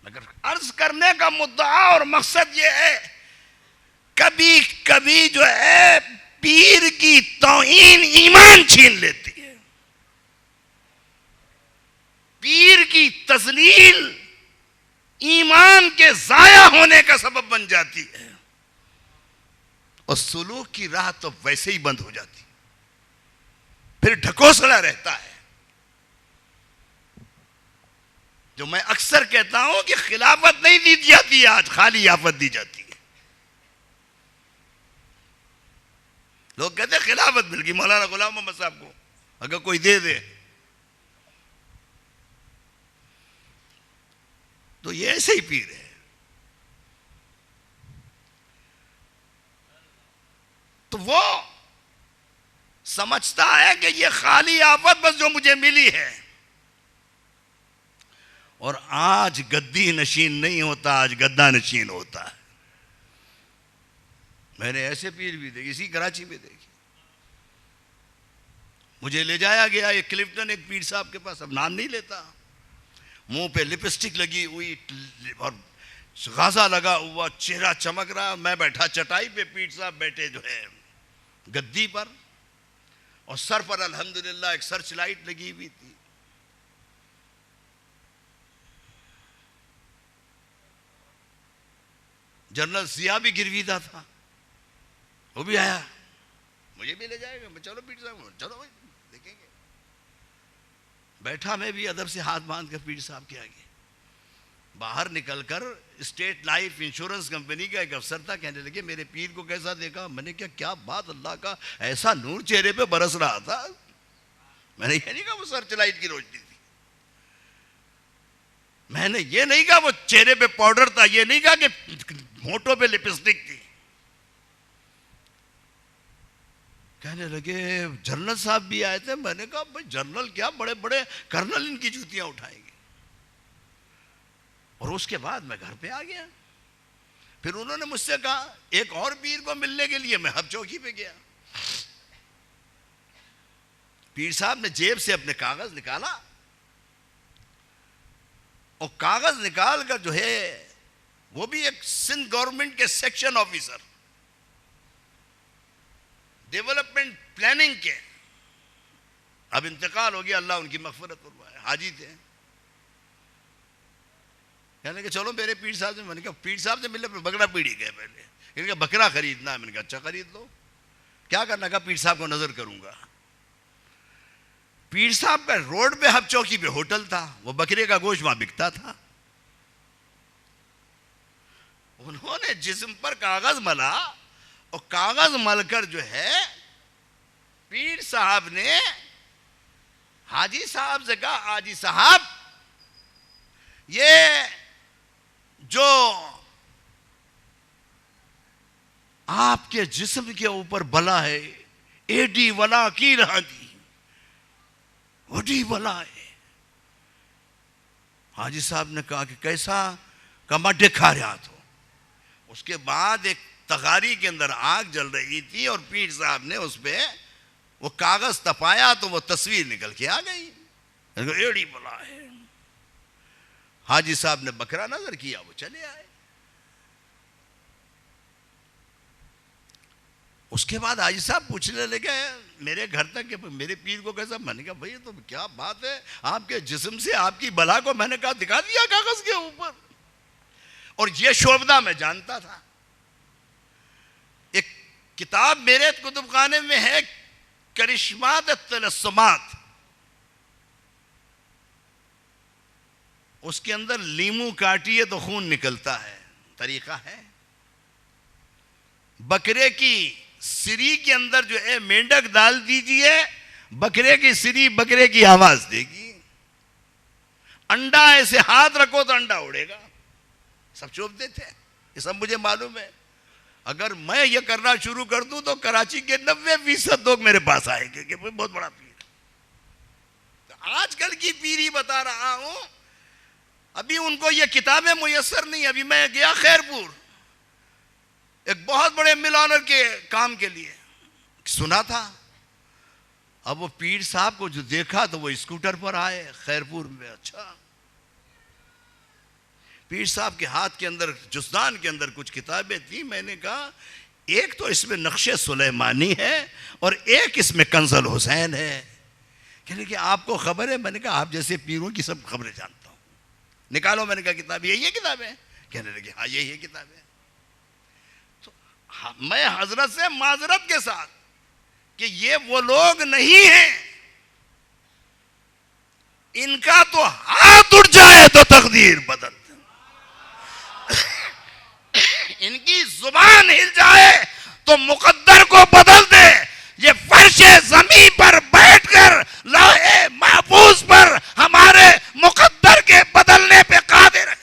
مگر عرض کرنے کا مدعا اور مقصد یہ ہے, کبھی کبھی جو ہے پیر کی توہین ایمان چھین لیتی ہے, پیر کی تذلیل ایمان کے ضائع ہونے کا سبب بن جاتی ہے, اور سلوک کی راہ تو ویسے ہی بند ہو جاتی, پھر ڈھکوسلا رہتا ہے. جو میں اکثر کہتا ہوں کہ خلافت نہیں دی جاتی ہے آج, خالی آفت دی جاتی ہے. لوگ کہتے ہیں خلافت مل گئی مولانا غلام محمد صاحب کو, اگر کوئی دے دے تو یہ ایسے ہی پیر ہے. تو وہ سمجھتا ہے کہ یہ خالی آفت بس جو مجھے ملی ہے, اور آج گدی نشین نہیں ہوتا, آج گدا نشین ہوتا ہے. میں نے ایسے پیر بھی دیکھے, اسی کراچی میں دیکھے. مجھے لے جایا گیا ایک کلفٹن ایک پیر صاحب کے پاس, اب نام نہیں لیتا, منہ پہ لپسٹک لگی ہوئی اور غازہ لگا ہوا, چہرہ چمک رہا. میں بیٹھا چٹائی پہ, پیر صاحب بیٹھے جو ہے گدی پر, اور سر پر الحمدللہ ایک سرچ لائٹ لگی ہوئی تھی. جنرل ضیاء بھی گرویدہ تھا, وہ بھی آیا, مجھے بھی لے جائے گا. چلو پیر صاحب, چلو بھائی دیکھیں گے. بیٹھا میں بھی ادب سے ہاتھ باندھ کر پیر صاحب کے آگے. باہر نکل کر اسٹیٹ لائف انشورنس کمپنی کا ایک افسر تھا, کہنے لگے میرے پیر کو کیسا دیکھا؟ میں نے کیا بات, اللہ کا ایسا نور چہرے پہ برس رہا تھا. میں نے یہ نہیں کہا وہ سرچ لائٹ کی روشنی تھی, میں نے یہ نہیں کہا وہ چہرے پہ پاؤڈر تھا, یہ نہیں کہا کہ ہونٹوں پہ لپسٹک تھی. کہنے لگے جنرل صاحب بھی آئے تھے. میں نے کہا بھائی جنرل کیا, بڑے بڑے کرنل ان کی جوتیاں اٹھائیں گے. اور اس کے بعد میں گھر پہ آ گیا. پھر انہوں نے مجھ سے کہا ایک اور پیر کو ملنے کے لیے. میں ہب چوکی پہ گیا. پیر صاحب نے جیب سے اپنے کاغذ نکالا, اور کاغذ نکال کر جو ہے وہ بھی ایک سندھ گورنمنٹ کے سیکشن آفیسر, ڈیولپمنٹ پلاننگ کے, اب انتقال ہو گیا, اللہ ان کی مغفرت فرمائے, حاجی تھے. کہنے کہ چلو میرے پیر صاحب سے. میں نے کہا پیر صاحب سے ملے, بکرا پیڑی گئے پہلے. انہوں نے کہا بکرا خریدنا ہے. میں نے کہا اچھا خرید لو. کیا کرنا؟ کہا پیر صاحب کو نظر کروں گا. پیر صاحب کا روڈ پہ ہب چوکی پہ ہوٹل تھا, وہ بکرے کا گوشت وہاں بکتا تھا. انہوں نے جسم پر کاغذ ملا, اور کاغذ مل کر جو ہے پیر صاحب نے حاجی صاحب سے کہا حاجی صاحب یہ جو آپ کے جسم کے اوپر بلا ہے ایڈی ولا کی رہا دی, وڈی بلا ہے. حاجی صاحب نے کہا کہ کیسا؟ کما دکھا رہا تو. اس کے بعد ایک تغاری کے اندر آگ جل رہی تھی, اور پیر صاحب نے اس پہ وہ کاغذ تپایا تو وہ تصویر نکل کے آ گئی. ایڈی بلا ہے. حاجی صاحب نے بکرا نظر کیا, وہ چلے آئے. اس کے بعد حاجی صاحب پوچھنے لگے میرے گھر تک کہ میرے پیر کو کیسا؟ میں نے کہا بھائی تو کیا بات ہے, آپ کے جسم سے آپ کی بلا کو میں نے کہا دکھا دیا کاغذ کے اوپر. اور یہ شعبدہ میں جانتا تھا. ایک کتاب میرے کتب خانے میں ہے, کرشمات التلسمات. اس کے اندر لیمو کاٹیے تو خون نکلتا ہے, طریقہ ہے. بکرے کی سری کے اندر جو ہے مینڈک ڈال دیجئے, بکرے کی سری بکرے کی آواز دے گی. انڈا ایسے ہاتھ رکھو تو انڈا اڑے گا. سب چوبتے تھے, یہ سب مجھے معلوم ہے. اگر میں یہ کرنا شروع کر دوں تو کراچی کے 90% لوگ میرے پاس آئیں گے کہ بہت بڑا پیر. آج کل کی پیری بتا رہا ہوں. ابھی ان کو یہ کتابیں میسر نہیں. ابھی میں گیا خیرپور ایک بہت بڑے مل آنر کے کام کے لیے, سنا تھا. اب وہ پیر صاحب کو جو دیکھا تو وہ اسکوٹر پر آئے خیرپور میں. اچھا, پیر صاحب کے ہاتھ کے اندر جسدان کے اندر کچھ کتابیں تھیں. میں نے کہا ایک تو اس میں نقش سلیمانی ہے اور ایک اس میں کنز الحسین ہے. کہنے کہ آپ کو خبر ہے؟ میں نے کہا آپ جیسے پیروں کی سب خبریں جانتا ہوں. نکالو. میں نے کہا کتاب یہی ہے کتابیں؟ کہنے لگے ہاں یہی ہے کتابیں. تو میں حضرت سے معذرت کے ساتھ کہ یہ وہ لوگ نہیں ہیں, ان کا تو ہاتھ اٹھ جائے تو تقدیر بدل, ان کی زبان ہل جائے تو مقدر کو بدل دے. یہ فرش زمین پر بیٹھ کر لوح محفوظ پر ہمارے مقدر کے بدلنے پہ قادر ہے.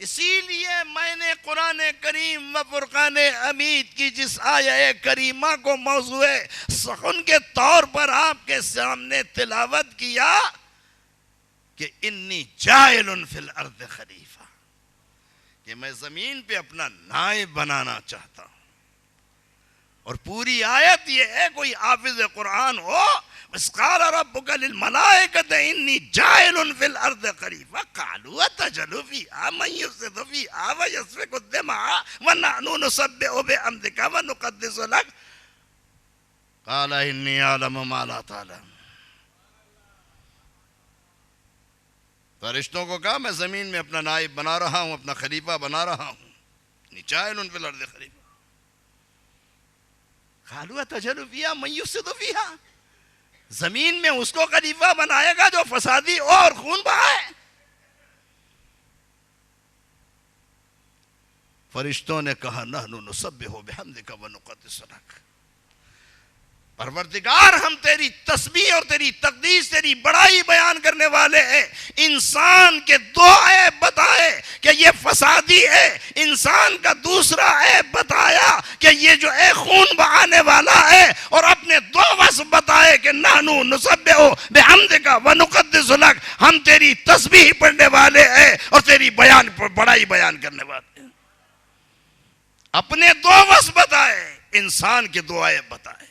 اسی لیے میں نے قرآن کریم و فرقان حمید کی جس آیہ کریمہ کو موضوع سخن کے طور پر آپ کے سامنے تلاوت کیا کہ انی جاعل فی الارض خلیفہ, کہ میں زمین پہ اپنا نائب بنانا چاہتا ہوں. اور پوری آیت یہ ہے, کوئی حافظ قرآن ہو, وَإِذْ قَالَ رَبُّكَ لِلْمَلَائِكَةِ إِنِّي جَاعِلٌ فِي الْأَرْضِ خَلِيفَةً قَالُوا أَتَجْعَلُ فِيهَا مَن يُفْسِدُ فِيهَا وَيَسْفِكُ الدِّمَاءَ وَنَحْنُ نُسَبِّحُ بِحَمْدِكَ وَنُقَدِّسُ لَكَ قَالَ إِنِّي أَعْلَمُ مَا لَا تَعْلَمُونَ. فرشتوں کو کہا میں زمین میں اپنا نائب بنا رہا ہوں, اپنا خلیفہ بنا رہا ہوں. جَاعِلٌ فِي الْأَرْضِ خَلِيفَةً قَالُوا أَتَجْعَلُ فِيهَا مَن يُفْسِدُ فِيهَا, زمین میں اس کو خلیفہ بنائے گا جو فسادی اور خون بہائے. فرشتوں نے کہا نحن نسبح بحمدک ونقدس لک, پروردگار ہم تیری تسبیح اور تیری تقدیس، تیری بڑائی بیان کرنے والے ہیں. انسان کے دو عیب بتائے کہ یہ فسادی ہے، انسان کا دوسرا عیب بتایا کہ یہ جو ہے خون بہانے والا ہے، اور اپنے دو وصف بتائے کہ نحنو نسبح بحمدک ونقدس لک، ہم تیری تسبیح پڑھنے والے ہیں اور تیری بڑائی بیان کرنے والے ہیں. اپنے دو وصف بتائے، انسان کے دو عیب بتائے.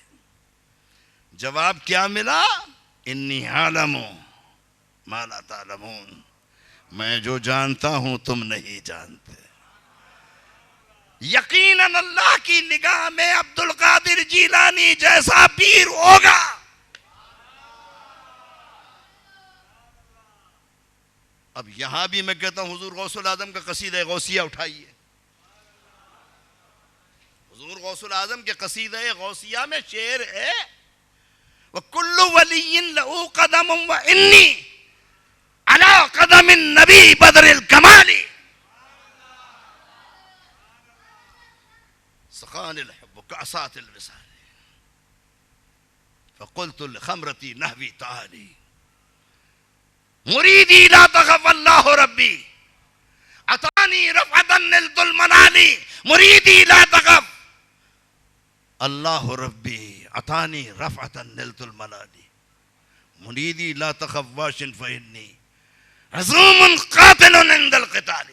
جواب کیا ملا؟ انی عالم ما لا تعلمون، میں جو جانتا ہوں تم نہیں جانتے. یقیناً اللہ کی نگاہ میں عبد القادر جیلانی جیسا پیر ہوگا. اب یہاں بھی میں کہتا ہوں حضور غوث الاعظم کا قصیدہ غوثیہ اٹھائیے. حضور غوث الاعظم کے قصیدہ غوثیہ میں شعر ہے وَكُلُّ وَلِيٍّ لَهُ قَدَمٌ وَإِنِّي عَلَىٰ قَدَمِ النَّبِي بَدْرِ الْكَمَالِ سَقَانِ الْحُبُّ كَأْسَاتِ الْوِصَالِ فَقُلْتُ لِخَمْرَتِي نَحْوِي تَعَالِي مُرِيدِي لَا تَخَفْ اللَّهُ رَبِّي عَطَانِي رَفْعَةً نِلْتُ الْمَنَالِ مُرِيدِي لَا تَخَفْ اللَّهُ رَبِّي عطانی رفعت نلت الملالی مریدی لا تخف واشن فإنی عظوم قاتل عند القتال.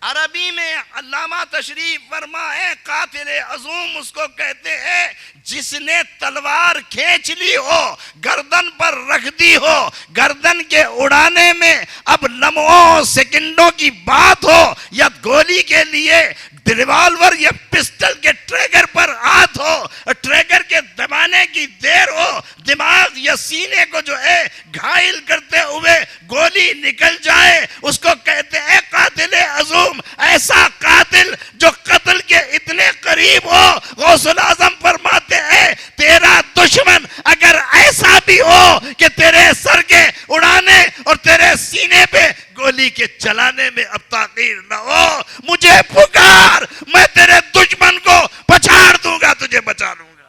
عربی میں علامہ تشریف فرما ہے قاتل عظوم اس کو کہتے ہیں جس نے تلوار کھینچ لی ہو، گردن پر رکھ دی ہو، گردن کے اڑانے میں اب لمحوں سیکنڈوں کی بات ہو، یا گولی کے لیے ریوالور یا پسٹل کے ٹریگر پر ہاتھ ہو، ٹریگر کے دبانے کی دیر ہو، دماغ یا سینے کو جو ہے گھائل کرتے ہوئے گولی نکل جائے، اس کو کہتے ہیں قاتل عظوم. ایسا قاتل جو قتل کے اتنے قریب ہو. غوث الاعظم فرماتے ہیں تیرا دشمن اگر ایسا بھی ہو کہ تیرے سر کے اڑانے اور تیرے سینے پہ گولی کے چلانے میں اب تاخیر نہ ہو، مجھے پکار، میں تیرے دشمن کو پچھاڑ دوں گا، تجھے بچا لوں گا.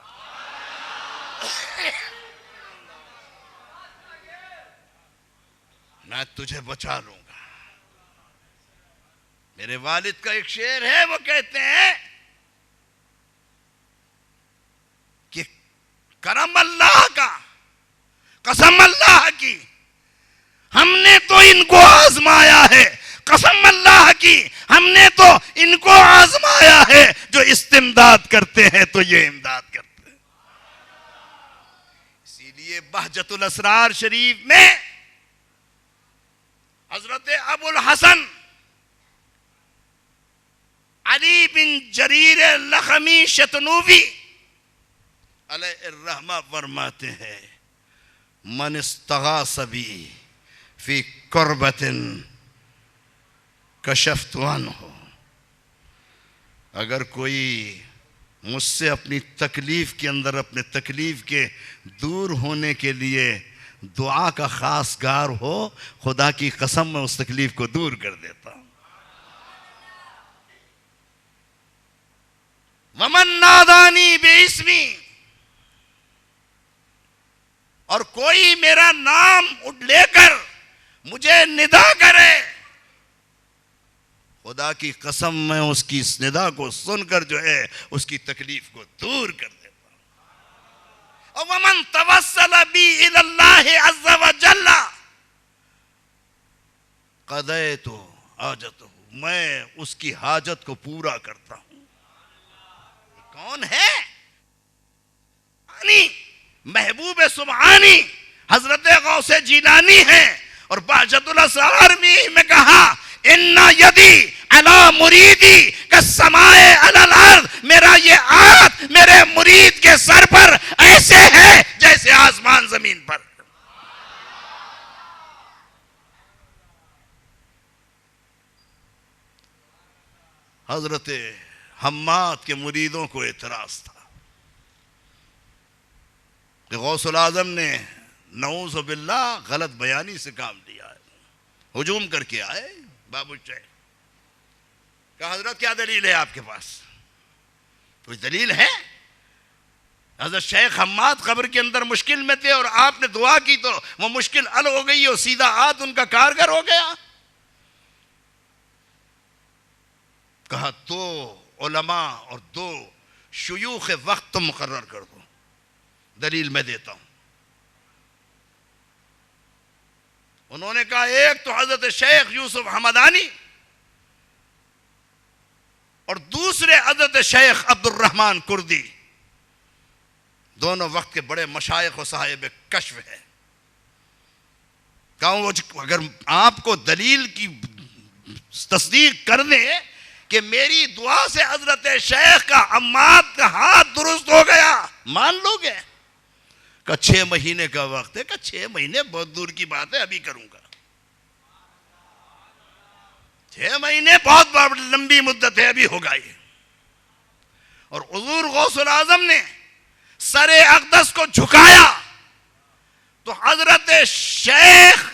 میں تجھے بچا لوں گا. میرے والد کا ایک شعر ہے، وہ کہتے ہیں کہ کرم اللہ کا، قسم اللہ کی، ہم نے تو ان کو آزمایا ہے، قسم اللہ کی ہم نے تو ان کو آزمایا ہے، جو استمداد کرتے ہیں تو یہ امداد کرتے ہیں. اسی لیے بہجت الاسرار شریف میں حضرت ابو الحسن علی بن جریر لخمی شتنوبی علیہ الرحمہ فرماتے ہیں من استغاث بی فی کربت کشفت عنہ، اگر کوئی مجھ سے اپنی تکلیف کے اندر اپنے تکلیف کے دور ہونے کے لیے دعا کا خاص گار ہو، خدا کی قسم میں اس تکلیف کو دور کر دیتا ہوں. ومن نادانی باسمی، اور کوئی میرا نام لے کر مجھے ندا کرے، خدا کی قسم میں اس کی اس ندا کو سن کر جو ہے اس کی تکلیف کو دور کر دیتا ہوں. ومن توسل بی الی اللہ عز وجل قضیت حاجتہ، میں اس کی حاجت کو پورا کرتا ہوں. کون ہے؟ محبوب سبحانی حضرت غوث جیلانی ہیں. اور بہجت الاسرار میں کہا ان یدی علی مریدی کالسماء علی الارض، میرا یہ ہاتھ میرے مرید کے سر پر ایسے ہے جیسے آسمان زمین پر. حضرت حماد کے مریدوں کو اعتراض تھا کہ غوث الاعظم نے نعوذ باللہ غلط بیانی سے کام لیا ہے، ہجوم کر کے آئے. بابو شیخ کہ حضرت کیا دلیل ہے آپ کے پاس؟ کوئی دلیل ہے؟ حضرت شیخ حماد قبر کے اندر مشکل میں تھے اور آپ نے دعا کی تو وہ مشکل حل ہو گئی اور سیدھا ہاتھ ان کا کارگر ہو گیا. کہا 2 علماء اور 2 شیوخ وقت تم مقرر کر دو. دلیل میں دیتا ہوں. انہوں نے کہا ایک تو حضرت شیخ یوسف حمدانی اور دوسرے حضرت شیخ عبد الرحمن کردی. دونوں وقت کے بڑے مشائخ و صاحب کشف ہیں. کہوں اگر آپ کو دلیل کی تصدیق کر دیں کہ میری دعا سے حضرت شیخ کا حماد کا ہاتھ درست ہو گیا, مان لو گے؟ کہ 6 مہینے کا وقت ہے. کہ 6 مہینے بہت دور کی بات ہے, ابھی کروں گا. 6 مہینے بہت لمبی مدت ہے, ابھی ہوگا یہ. اور حضور غوث العظم نے سر اقدس کو جھکایا تو حضرت شیخ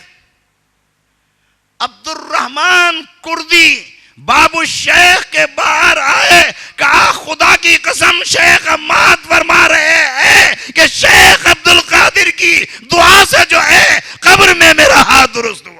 عبد الرحمن کردی باب الشیخ کے باہر آئے. کہا خدا کی قسم شیخ حماد فرما رہے ہیں کہ شیخ عبد القادر کی دعا سے جو ہے قبر میں میرا ہاتھ درست ہوا.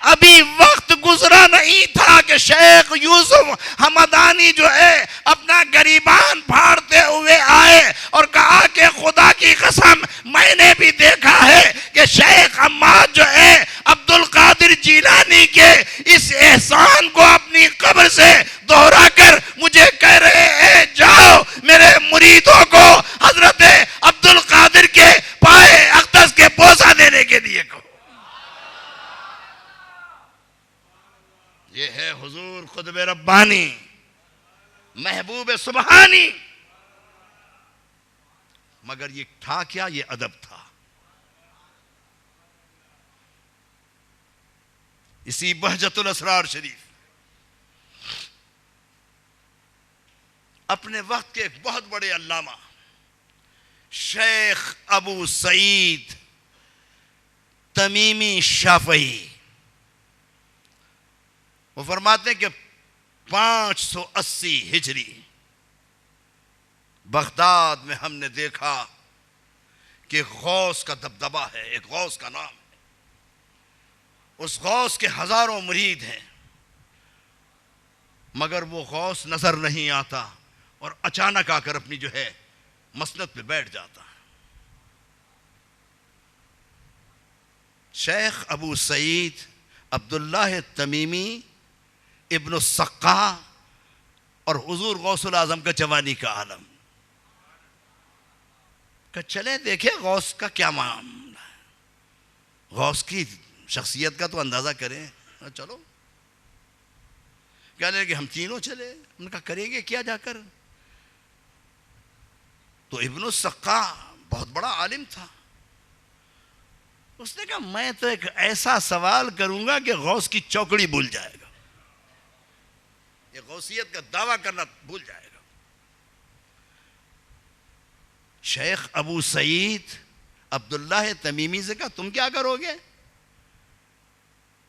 ابھی وقت گزرا نہیں تھا کہ شیخ یوسف حمدانی جو ہے اپنا گریبان پھاڑتے ہوئے آئے اور کہا کہ خدا کی قسم میں نے بھی دیکھا ہے کہ شیخ حماد جو ہے عبد القادر جیلانی کے اس احسان کو اپنی قبر سے دوہرا کر مجھے کہہ رہے ہیں جاؤ میرے مریدوں کو حضرت عبد القادر کے پائے اقدس کے بوسہ دینے کے لیے کہو. یہ ہے حضور قطب ربانی محبوب سبحانی. مگر یہ تھا کیا؟ یہ ادب تھا. اسی بہجت الاسرار شریف اپنے وقت کے ایک بہت بڑے علامہ شیخ ابو سعید تمیمی شافعی وہ فرماتے ہیں کہ 580 ہجری بغداد میں ہم نے دیکھا کہ غوث کا دبدبہ ہے. ایک غوث کا نام ہے. اس غوث کے ہزاروں مرید ہیں مگر وہ غوث نظر نہیں آتا اور اچانک آ کر اپنی جو ہے مسند پہ بیٹھ جاتا ہے. شیخ ابو سعید عبداللہ تمیمی ابن السقا اور حضور غوث العظم کا جوانی کا عالم. کہ چلے دیکھیں غوث کا کیا معاملہ ہے, غوث کی شخصیت کا تو اندازہ کریں. چلو کہنے لگے ہم تینوں چلے. ان کا کریں گے کیا جا کر؟ تو ابن السقا بہت بڑا عالم تھا. اس نے کہا میں تو ایک ایسا سوال کروں گا کہ غوث کی چوکڑی بھول جائے گا, یہ غوثیت کا دعویٰ کرنا بھول جائے گا. شیخ ابو سعید عبداللہ تمیمی سے کہا تم کیا کرو گے؟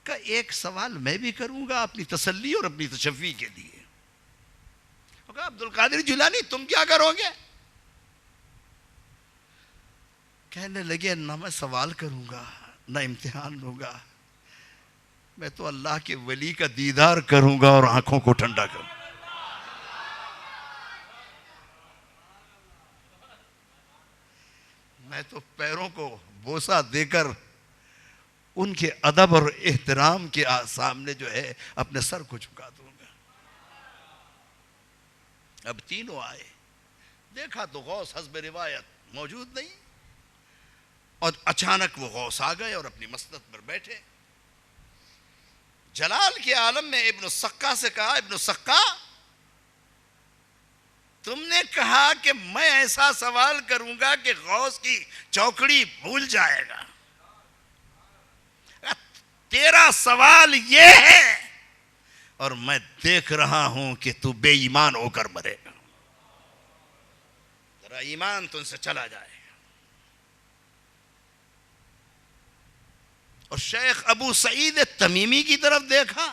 کہا ایک سوال میں بھی کروں گا اپنی تسلی اور اپنی تشفی کے لیے. کہا عبد القادر جیلانی تم کیا کرو گے؟ کہنے لگے نہ میں سوال کروں گا نہ امتحان لوں گا, میں تو اللہ کے ولی کا دیدار کروں گا اور آنکھوں کو ٹھنڈا کروں گا. میں تو پیروں کو بوسہ دے کر ان کے ادب اور احترام کے سامنے جو ہے اپنے سر کو جھکا دوں گا. اب تینوں آئے, دیکھا تو غوث حسب روایت موجود نہیں اور اچانک وہ غوث آ گئے اور اپنی مسند پر بیٹھے. جلال کے عالم میں ابن السقا سے کہا ابن السقا تم نے کہا کہ میں ایسا سوال کروں گا کہ غوث کی چوکڑی بھول جائے گا. تیرا سوال یہ ہے اور میں دیکھ رہا ہوں کہ تو بے ایمان ہو کر مرے گا. ایمان تو ان سے چلا جائے. اور شیخ ابو سعید تمیمی کی طرف دیکھا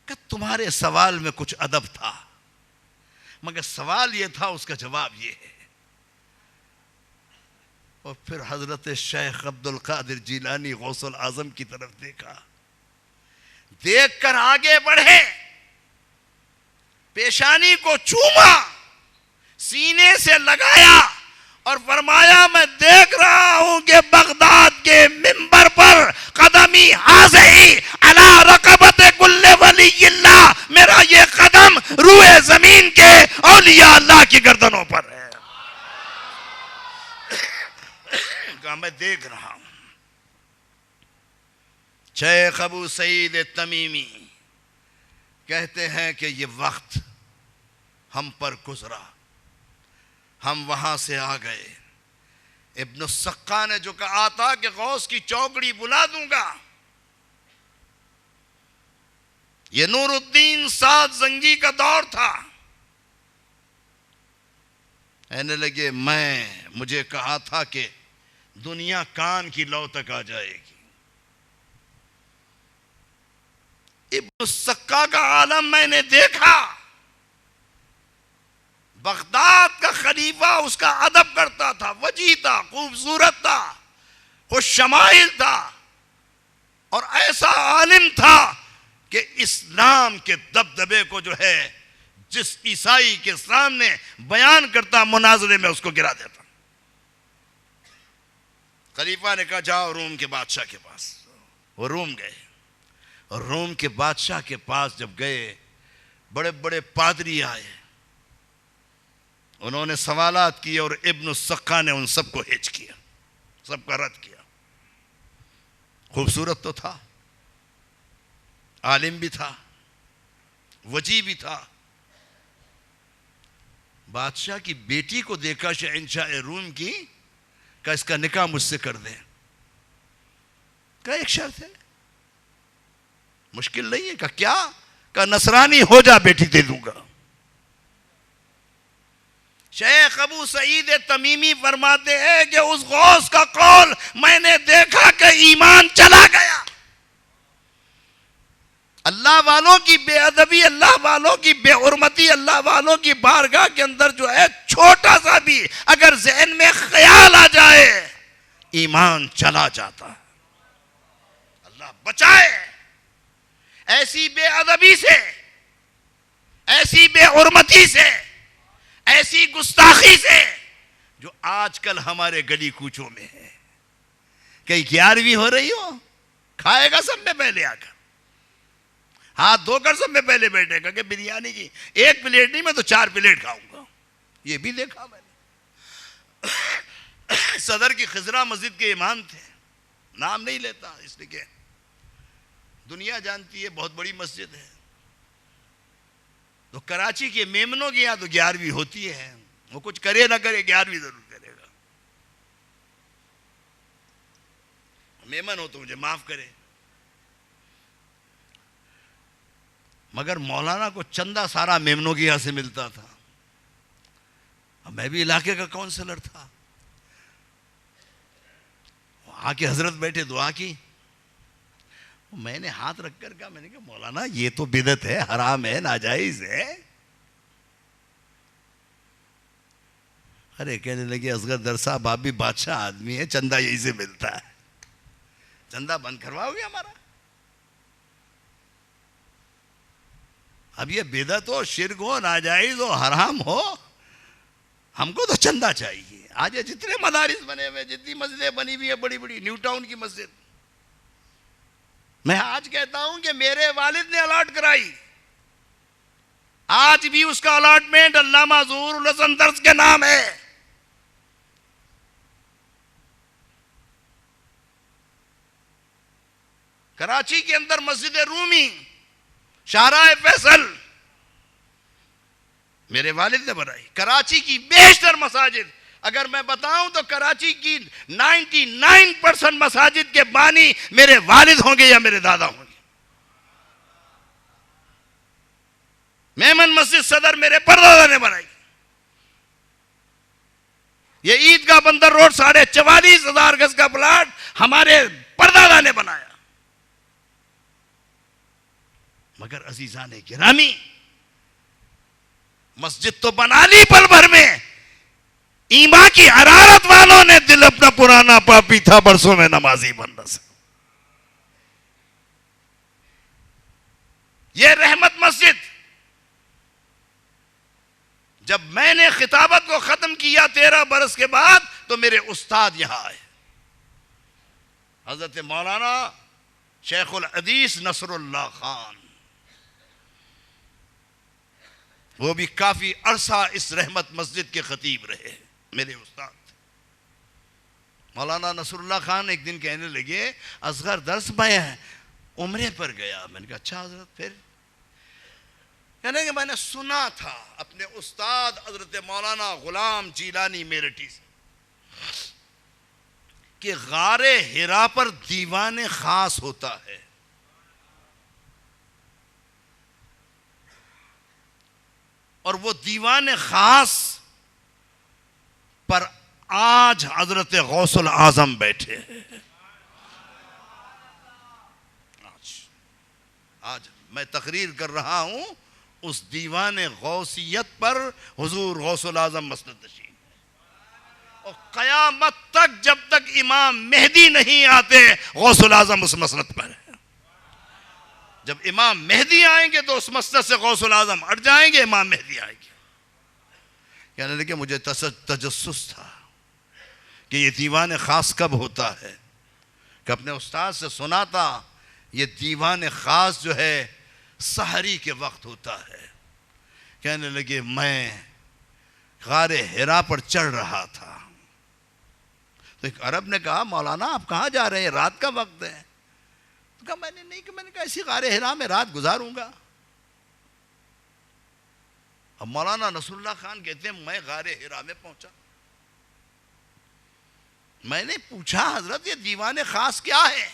کہ تمہارے سوال میں کچھ ادب تھا، مگر سوال یہ تھا، اس کا جواب یہ ہے. اور پھر حضرت شیخ عبد القادر جیلانی غوث الاعظم کی طرف دیکھا، دیکھ کر آگے بڑھے، پیشانی کو چوما، سینے سے لگایا اور فرمایا میں دیکھ رہا ہوں کہ بغداد کے منبر پر قدمی حاضی علی رقبت کل ولی اللہ، میرا یہ قدم روئے زمین کے اولیاء اللہ کی گردنوں پر ہے. کہا میں دیکھ رہا ہوں. شیخ ابو سعید تمیمی کہتے ہیں کہ یہ وقت ہم پر گزرا، ہم وہاں سے آ گئے. ابن السقا نے جو کہا تھا کہ غوث کی چوکڑی بلا دوں گا، یہ نور الدین سعد زنگی کا دور تھا. کہنے لگے مجھے کہا تھا کہ دنیا کان کی لو تک آ جائے گی. ابن السقا کا عالم میں نے دیکھا، بغداد کا خلیفہ اس کا ادب کرتا تھا، وجیح تھا، خوبصورت تھا، خوش شمائل تھا، اور ایسا عالم تھا کہ اسلام کے دبدبے کو جو ہے جس عیسائی کے سامنے بیان کرتا مناظرے میں اس کو گرا دیتا. خلیفہ نے کہا جاؤ روم کے بادشاہ کے پاس. وہ روم گئے، اور روم کے بادشاہ کے پاس جب گئے، بڑے بڑے پادری آئے، انہوں نے سوالات کیے اور ابن السقا نے ان سب کو ہیج کیا، سب کا رد کیا. خوبصورت تو تھا، عالم بھی تھا، وجیح بھی تھا. بادشاہ کی بیٹی کو دیکھا شہنشاہ روم کی، کہ اس کا نکاح مجھ سے کر دیں. کہا ایک شرط ہے، مشکل نہیں ہے. کہا کیا؟ کہا نصرانی ہو جا، بیٹی دے دوں گا. شیخ ابو سعید تمیمی فرماتے ہیں کہ اس غوث کا قول میں نے دیکھا کہ ایمان چلا گیا. اللہ والوں کی بے ادبی، اللہ والوں کی بے حرمتی، اللہ والوں کی بارگاہ کے اندر جو ہے چھوٹا سا بھی اگر ذہن میں خیال آ جائے، ایمان چلا جاتا ہے. اللہ بچائے ایسی بے ادبی سے، ایسی بے حرمتی سے، ایسی گستاخی سے جو آج کل ہمارے گلی کوچوں میں ہے. کہیں 11ویں ہو رہی ہو، کھائے گا سب میں پہلے آ کر، ہاتھ دھو کر سب میں پہلے بیٹھے گا کہ بریانی کی 1 پلیٹ نہیں، میں تو 4 پلیٹ کھاؤں گا. یہ بھی دیکھا میں نے. صدر کی خضرا مسجد کے امام تھے، نام نہیں لیتا اس لیے کہ دنیا جانتی ہے بہت بڑی مسجد ہے. تو کراچی کے میمنوں کے یہاں تو 11ویں ہوتی ہے، وہ کچھ کرے نہ کرے 11ویں ضرور کرے گا. میمن ہو تو مجھے معاف کرے. مگر مولانا کو چندہ سارا میمنوں کے یہاں سے ملتا تھا. میں بھی علاقے کا کونسلر تھا. آ کے حضرت بیٹھے، دعا کی. میں نے ہاتھ رکھ کر کہا، میں نے کہا مولانا یہ تو بدعت ہے، حرام ہے، ناجائز ہے. ارے کہنے لگے اصغر در صاحب آپ بھی بادشاہ آدمی ہے، چندہ یہی سے ملتا ہے، چندہ بند کرواؤ گے ہمارا؟ اب یہ بدعت ہو، شرک ہو، ناجائز ہو، حرام ہو، ہم کو تو چندہ چاہیے. آج جتنے مدارس بنے ہوئے، جتنی مسجدیں بنی ہوئی ہیں بڑی بڑی، نیو ٹاؤن کی مسجد، میں آج کہتا ہوں کہ میرے والد نے الاٹ کرائی، آج بھی اس کا الاٹمنٹ علامہ ظہور الحسن درس کے نام ہے. کراچی کے اندر مسجد رومی، شاہراہ فیصل، میرے والد نے بنائی. کراچی کی بیشتر مساجد اگر میں بتاؤں تو کراچی کی 99% مساجد کے بانی میرے والد ہوں گے یا میرے دادا ہوں گے. میمن مسجد صدر میرے پردادا نے بنائی. یہ عیدگاہ بندر روڈ 44,500 گز کا پلاٹ ہمارے پردادا نے بنایا. مگر عزیزان گرامی، مسجد تو بنا لی پل بھر میں، ایمان کی حرارت والوں نے دل اپنا پرانا پاپی تھا، برسوں میں نمازی بن نہ سکا. یہ رحمت مسجد، جب میں نے خطابت کو ختم کیا 13 برس کے بعد، تو میرے استاد یہاں آئے، حضرت مولانا شیخ الحدیث نصر اللہ خان. وہ بھی کافی عرصہ اس رحمت مسجد کے خطیب رہے، میرے استاد. مولانا نصر اللہ خان ایک دن کہنے لگے، اصغر درس میں عمرے پر گیا. میں نے کہا اچھا حضرت، پھر؟ کہنے کہ میں نے سنا تھا اپنے استاد حضرت مولانا غلام جیلانی میرٹھی سے کہ غار حرا پر دیوان خاص ہوتا ہے. اور وہ دیوان خاص پر آج حضرت غوث العظم بیٹھے ہیں. آج میں تقریر کر رہا ہوں اس دیوان غوثیت پر حضور غوث العظم مسند نشین. اور قیامت تک جب تک امام مہدی نہیں آتے غوث العظم اس مسند پر ہے. جب امام مہدی آئیں گے تو اس مسند سے غوث العظم ہٹ جائیں گے، امام مہدی آئیں گے. کہنے لگے مجھے تجسس تھا کہ یہ دیوان خاص کب ہوتا ہے، کہ اپنے استاد سے سنا تھا یہ دیوان خاص جو ہے سحری کے وقت ہوتا ہے. کہنے لگے میں غار حرا پر چڑھ رہا تھا تو ایک عرب نے کہا مولانا آپ کہاں جا رہے ہیں، رات کا وقت ہے. تو کہا میں نے نہیں، کہ میں نے کہا اسی غار حرا میں رات گزاروں گا. اب مولانا نصر اللہ خان کہتے ہیں میں غار حرا میں پہنچا. میں نے پوچھا حضرت یہ دیوان خاص کیا ہے؟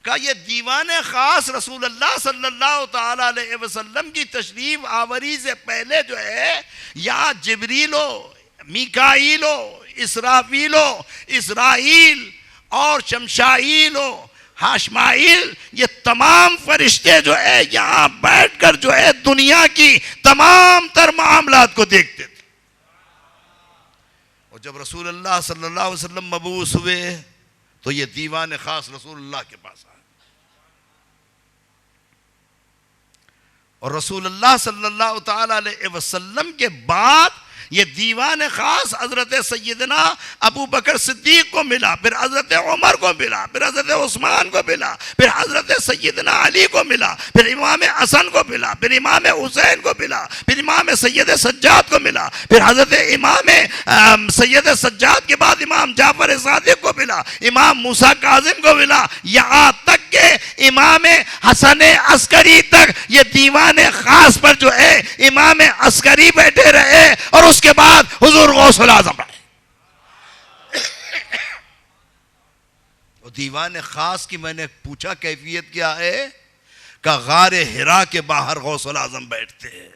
کہا یہ دیوان خاص رسول اللہ صلی اللہ تعالی علیہ وسلم کی تشریف آوری سے پہلے جو ہے، یا جبریل ہو، میکائیل ہو، اسرافیل ہو، اسرائیل اور شمشائیل ہو، ہاشمائیل، یہ تمام فرشتے جو ہے یہاں بیٹھ کر جو ہے دنیا کی تمام تر معاملات کو دیکھتے تھے. اور جب رسول اللہ صلی اللہ علیہ وسلم مبعوث ہوئے تو یہ دیوان خاص رسول اللہ کے پاس آئے. اور رسول اللہ صلی اللہ تعالی علیہ وسلم کے بعد یہ دیوان خاص حضرت سیدنا ابو بکر صدیق کو ملا، پھر حضرت عمر کو ملا، پھر حضرت عثمان کو ملا، پھر حضرت سیدنا علی کو ملا، پھر امام حسن کو ملا، پھر امام حسین کو ملا، پھر امام سید سجاد کو ملا، پھر حضرت امام سید سجاد کے بعد امام جعفر صادق کو ملا، امام موسیٰ کاظم کو ملا، یہاں تک کہ امام حسن عسکری تک یہ دیوان خاص پر جو ہے امام عسکری بیٹھے رہے. اور اس کے بعد حضور غوث العظم آئے. دیوان خاص کی میں نے پوچھا کیفیت کیا ہے، کہ غار حرا کے باہر غوث العظم بیٹھتے ہیں.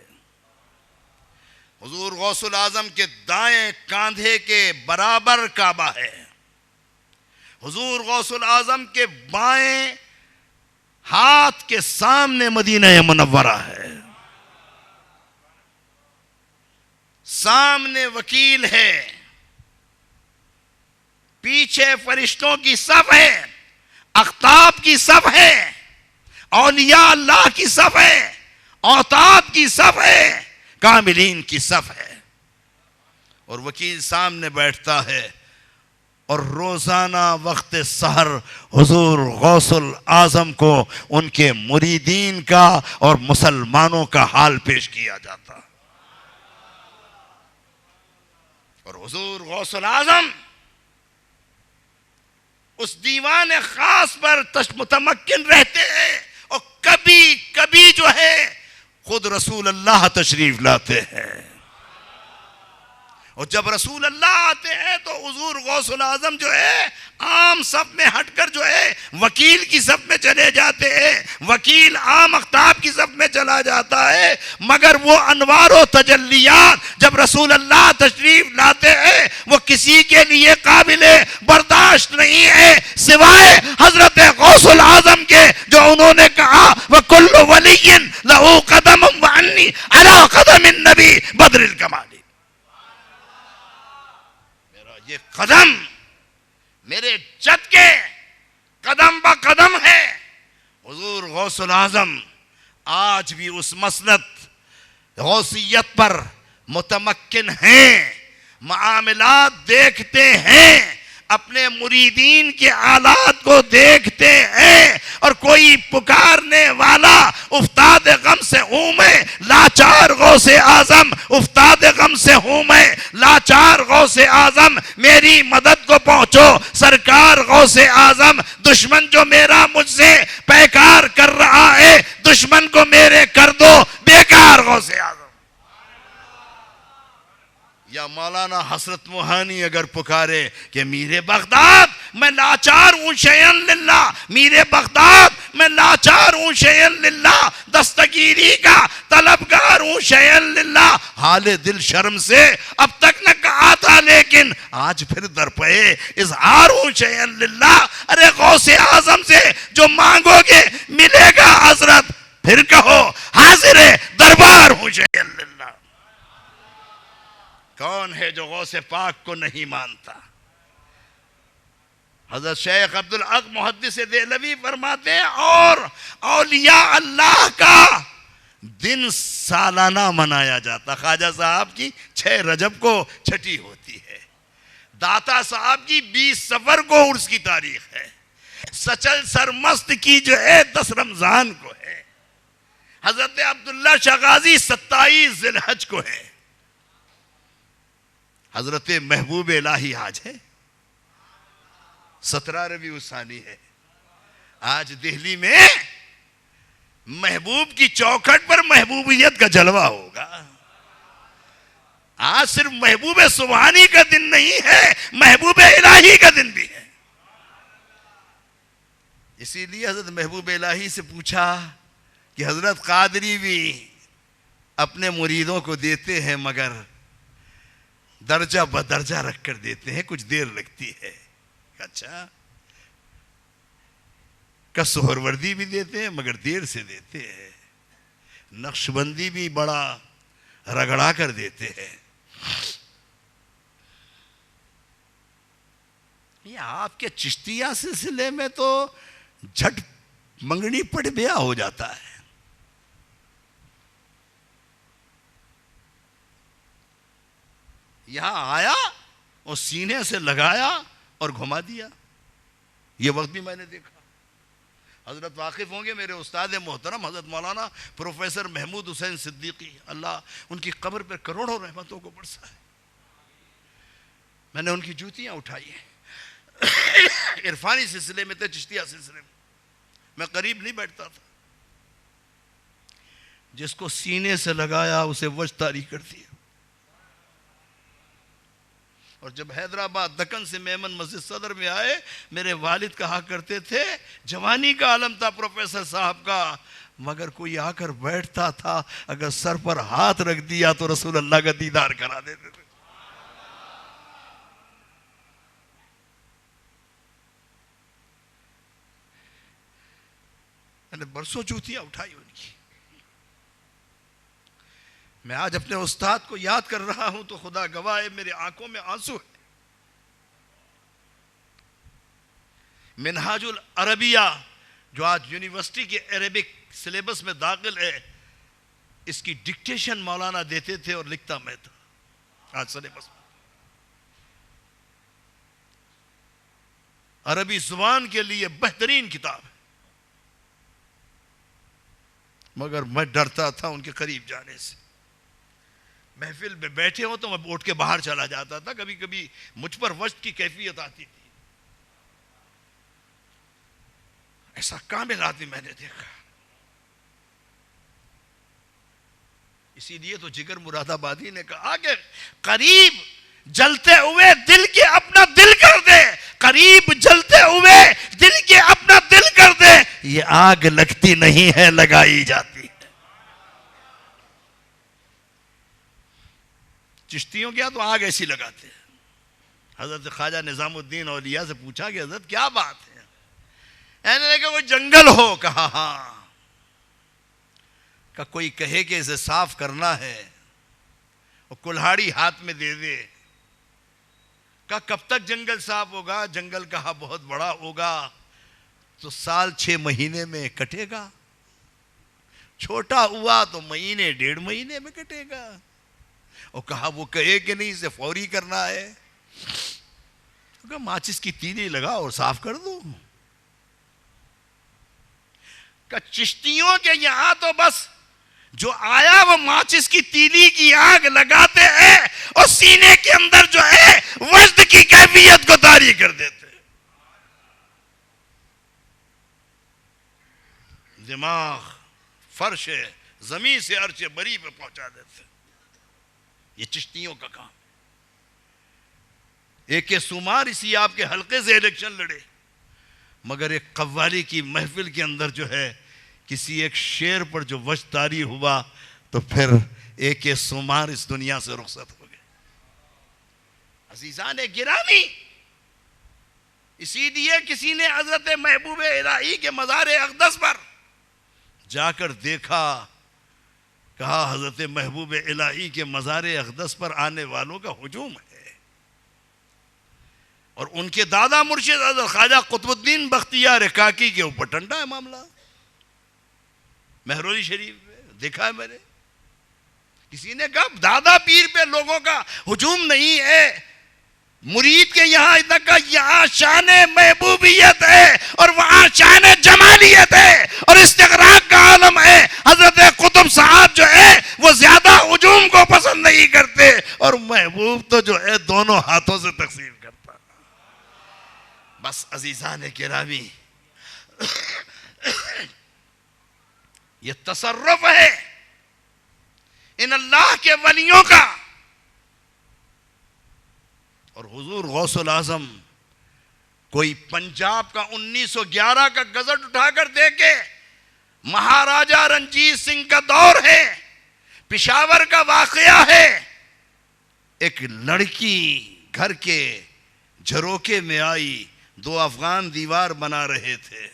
حضور غوث العظم کے دائیں کاندھے کے برابر کعبہ ہے. حضور غوث العظم کے بائیں ہاتھ کے سامنے مدینہ منورہ ہے. سامنے وکیل ہے، پیچھے فرشتوں کی صف ہے، اقطاب کی صف ہے، اولیاء اللہ کی صف ہے، اوتاد کی صف ہے، کاملین کی صف ہے. اور وکیل سامنے بیٹھتا ہے اور روزانہ وقت سحر حضور غوث العظم کو ان کے مریدین کا اور مسلمانوں کا حال پیش کیا جاتا. اور حضور غوث العظم اس دیوان خاص پر متمکن رہتے ہیں، اور کبھی کبھی جو ہے خود رسول اللہ تشریف لاتے ہیں. اور جب رسول اللہ آتے ہیں تو حضور غوث الاعظم جو ہے عام صف میں ہٹ کر جو ہے وکیل کی صف میں چلے جاتے ہیں، وکیل عام اختاب کی صف میں چلا جاتا ہے، مگر وہ انوار و تجلیات جب رسول اللہ تشریف لاتے ہیں وہ کسی کے لیے قابل برداشت نہیں ہے سوائے حضرت غوث الاعظم کے، جو انہوں نے کہا وَكُلُّ وَلِيٍّ لَهُ قَدَمٌ وَعَنِّي عَلَىٰ قَدَمِ النَّبِي بدر الکمال۔ یہ قدم میرے جد کے قدم با قدم ہے۔ حضور غوث الاعظم آج بھی اس مسند غوثیت پر متمکن ہیں، معاملات دیکھتے ہیں، اپنے مریدین کے حالات کو دیکھتے ہیں، اور کوئی پکارنے والا افتاد غم سے ہوں میں لاچار غوث اعظم، افتاد غم سے ہوں میں لاچار غوث اعظم، میری مدد کو پہنچو سرکار غوث اعظم، دشمن جو میرا مجھ سے پیکار کر رہا ہے دشمن کو میرے کر دو بیکار غوث اعظم۔ یا مولانا حسرت موہانی اگر پکارے کہ میرے بغداد میں لاچار ہوں شیئن للہ، میرے بغداد میں لاچار ہوں شیئن للہ، دستگیری کا طلبگار ہوں شیئن للہ، حال دل شرم سے اب تک نہ کہا تھا لیکن آج پھر در پہ اظہار ہوں شیئن للہ۔ ارے غوث اعظم سے جو مانگو گے ملے گا حضرت، پھر کہو حاضر دربار ہوں شیئن للہ۔ کون ہے جو غوث پاک کو نہیں مانتا؟ حضرت شیخ عبدالحق محدث دہلوی فرماتے ہیں اور اولیاء اللہ کا دن سالانہ منایا جاتا۔ خواجہ صاحب کی 6 رجب کو چھٹی ہوتی ہے، داتا صاحب کی 20 صفر کو عرس کی تاریخ ہے، سچل سرمست کی جو ہے 10 رمضان کو ہے، حضرت عبداللہ شغازی 27 ذی الحج کو ہے، حضرت محبوب الہی آج ہے 17 ربیع الثانی ہے۔ آج دہلی میں محبوب کی چوکھٹ پر محبوبیت کا جلوہ ہوگا۔ آج صرف محبوب سبحانی کا دن نہیں ہے، محبوب الہی کا دن بھی ہے۔ اسی لیے حضرت محبوب الہی سے پوچھا کہ حضرت قادری بھی اپنے مریدوں کو دیتے ہیں مگر درجہ بدرجہ رکھ کر دیتے ہیں، کچھ دیر لگتی ہے۔ اچھا کہ سہروردی بھی دیتے ہیں مگر دیر سے دیتے ہیں، نقش بندی بھی بڑا رگڑا کر دیتے ہیں۔ یہ آپ کے چشتیہ سلسلے میں تو جھٹ منگنی پڑ بیاہ ہو جاتا ہے۔ یہاں آیا اور سینے سے لگایا اور گھما دیا، یہ وقت بھی میں نے دیکھا۔ حضرت واقف ہوں گے میرے استاد محترم حضرت مولانا پروفیسر محمود حسین صدیقی، اللہ ان کی قبر پر کروڑوں رحمتوں کو برسائے۔ میں نے ان کی جوتیاں اٹھائی ہیں، عرفانی سلسلے میں تھے، چشتیہ سلسلے میں قریب نہیں بیٹھتا تھا۔ جس کو سینے سے لگایا اسے وجہ طاری کر دیا۔ اور جب حیدرآباد دکن سے میمن مسجد صدر میں آئے، میرے والد کہا کرتے تھے جوانی کا عالم تھا پروفیسر صاحب کا، مگر کوئی آ کر بیٹھتا تھا اگر سر پر ہاتھ رکھ دیا تو رسول اللہ کا دیدار کرا دیتے تھے۔ میں نے برسوں جوتیاں اٹھائی ان کی۔ میں آج اپنے استاد کو یاد کر رہا ہوں تو خدا گواہ ہے میرے آنکھوں میں آنسو ہے۔ منہاج العربیہ جو آج یونیورسٹی کے عربک سلیبس میں داخل ہے، اس کی ڈکٹیشن مولانا دیتے تھے اور لکھتا میں تھا آج سلیبس میں۔ عربی زبان کے لیے بہترین کتاب ہے، مگر میں ڈرتا تھا ان کے قریب جانے سے۔ محفل میں بیٹھے ہو تو میں اٹھ کے باہر چلا جاتا تھا، کبھی کبھی مجھ پر وجد کی کیفیت آتی تھی۔ ایسا کامل آدمی میں نے دیکھا۔ اسی لیے تو جگر مراد آبادی نے کہا کہ قریب جلتے ہوئے دل کے اپنا دل کر دے، قریب جلتے ہوئے دل کے اپنا دل کر دے، یہ آگ لگتی نہیں ہے، لگائی جاتی ہے۔ چشتیوں کیا تو آگ ایسی لگاتے ہیں۔ حضرت خواجہ نظام الدین اولیاء سے پوچھا کہ حضرت کیا بات ہے؟ انہوں نے کہا کوئی جنگل ہو، کہا ہاں، کہ کوئی کہے کہ اسے صاف کرنا ہے، وہ کلہاڑی ہاتھ میں دے دے، کہا کب تک جنگل صاف ہوگا؟ جنگل کہا بہت بڑا ہوگا تو 6 مہینے میں کٹے گا، چھوٹا ہوا تو مہینے 1.5 مہینے میں کٹے گا۔ اور کہا وہ کہے کہ نہیں اسے فوری کرنا ہے، کہا ماچس کی تیلی لگا اور صاف کر دو۔ کہ چشتیوں کے یہاں تو بس جو آیا وہ ماچس کی تیلی کی آگ لگاتے ہیں اور سینے کے اندر جو ہے وجد کی کیفیت کو طاری کر دیتے ہیں۔ دماغ فرش زمین سے عرش بری پہ پہنچا دیتے ہیں۔ یہ چشتیوں کا کام۔ ایک سومار اسی آپ کے حلقے سے الیکشن لڑے، مگر ایک قوالی کی محفل کے اندر جو ہے کسی ایک شعر پر جو وجد طاری ہوا تو پھر ایک سومار اس دنیا سے رخصت ہو گئے۔ عزیزان گرامی، اسی لیے کسی نے حضرت محبوب الہی کے مزار اقدس پر جا کر دیکھا، کہا حضرت محبوب الہی کے مزار اقدس پر آنے والوں کا ہجوم ہے، اور ان کے دادا مرشد حضرت خواجہ قطب الدین بختیار کاکی کے اوپر ٹھنڈا ہے معاملہ۔ مہرولی شریف میں دیکھا ہے میں نے، کسی نے کہا دادا پیر پہ لوگوں کا ہجوم نہیں ہے، مرید کے یہاں اتنا کہ یہاں شان محبوبیت ہے اور وہاں شان جمالیت ہے اور استغراق کا عالم ہے۔ حضرت قطب صاحب جو ہے وہ زیادہ ہجوم کو پسند نہیں کرتے، اور محبوب تو جو ہے دونوں ہاتھوں سے تقسیم کرتا۔ بس عزیزان گرامی، یہ تصرف ہے ان اللہ کے ولیوں کا۔ اور حضور غوث العظم کوئی پنجاب کا 1911 کا گزٹ اٹھا کر دیکھے، مہاراجہ رنجیت سنگھ کا دور ہے، پشاور کا واقعہ ہے، ایک لڑکی گھر کے جھروکے میں آئی، 2 افغان دیوار بنا رہے تھے۔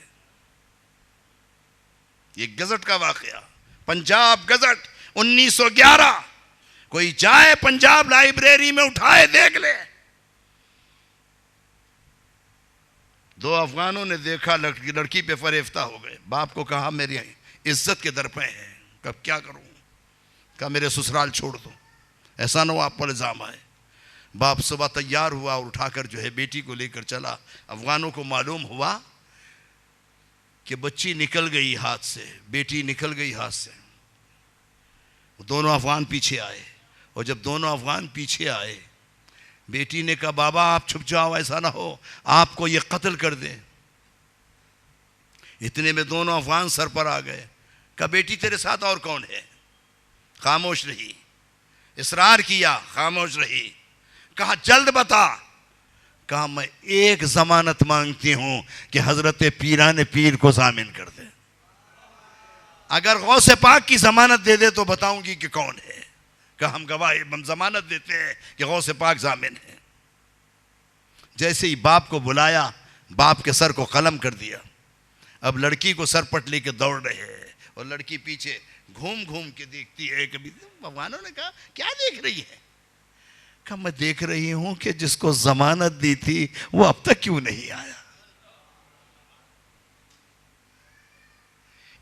یہ گزٹ کا واقعہ، پنجاب گزٹ 1911، کوئی جائے پنجاب لائبریری میں اٹھائے دیکھ لے۔ 2 افغانوں نے دیکھا لڑکی پہ فریفتہ ہو گئے، باپ کو کہا میری عزت کے در پہ ہے، کب کیا کروں؟ کہا میرے سسرال چھوڑ دو، ایسا نہ ہو آپ پر الزام آئے۔ باپ صبح تیار ہوا اور اٹھا کر جو ہے بیٹی کو لے کر چلا۔ افغانوں کو معلوم ہوا کہ بچی نکل گئی ہاتھ سے، بیٹی نکل گئی ہاتھ سے۔ دونوں افغان پیچھے آئے، اور جب دونوں افغان پیچھے آئے، بیٹی نے کہا بابا آپ چھپ جاؤ، ایسا نہ ہو آپ کو یہ قتل کر دیں۔ اتنے میں دونوں افغان سر پر آ گئے۔ کہا بیٹی تیرے ساتھ اور کون ہے؟ خاموش رہی، اصرار کیا، خاموش رہی۔ کہا جلد بتا۔ کہا میں ایک ضمانت مانگتی ہوں کہ حضرت پیران پیر کو ضامن کر دے، اگر غوث پاک کی ضمانت دے دے تو بتاؤں گی کہ کون ہے۔ کہا ہم گواہی، ہم ضمانت دیتے ہیں کہ غوث پاک ضامن ہے۔ جیسے ہی باپ کو بلایا، باپ کے سر کو قلم کر دیا۔ اب لڑکی کو سر پٹ لے کے دوڑ رہے ہیں، اور لڑکی پیچھے گھوم گھوم کے دیکھتی ہے۔ کبھی بھگوانوں نے کہا کیا دیکھ رہی ہے؟ کہا میں دیکھ رہی ہوں کہ جس کو ضمانت دی تھی وہ اب تک کیوں نہیں آیا۔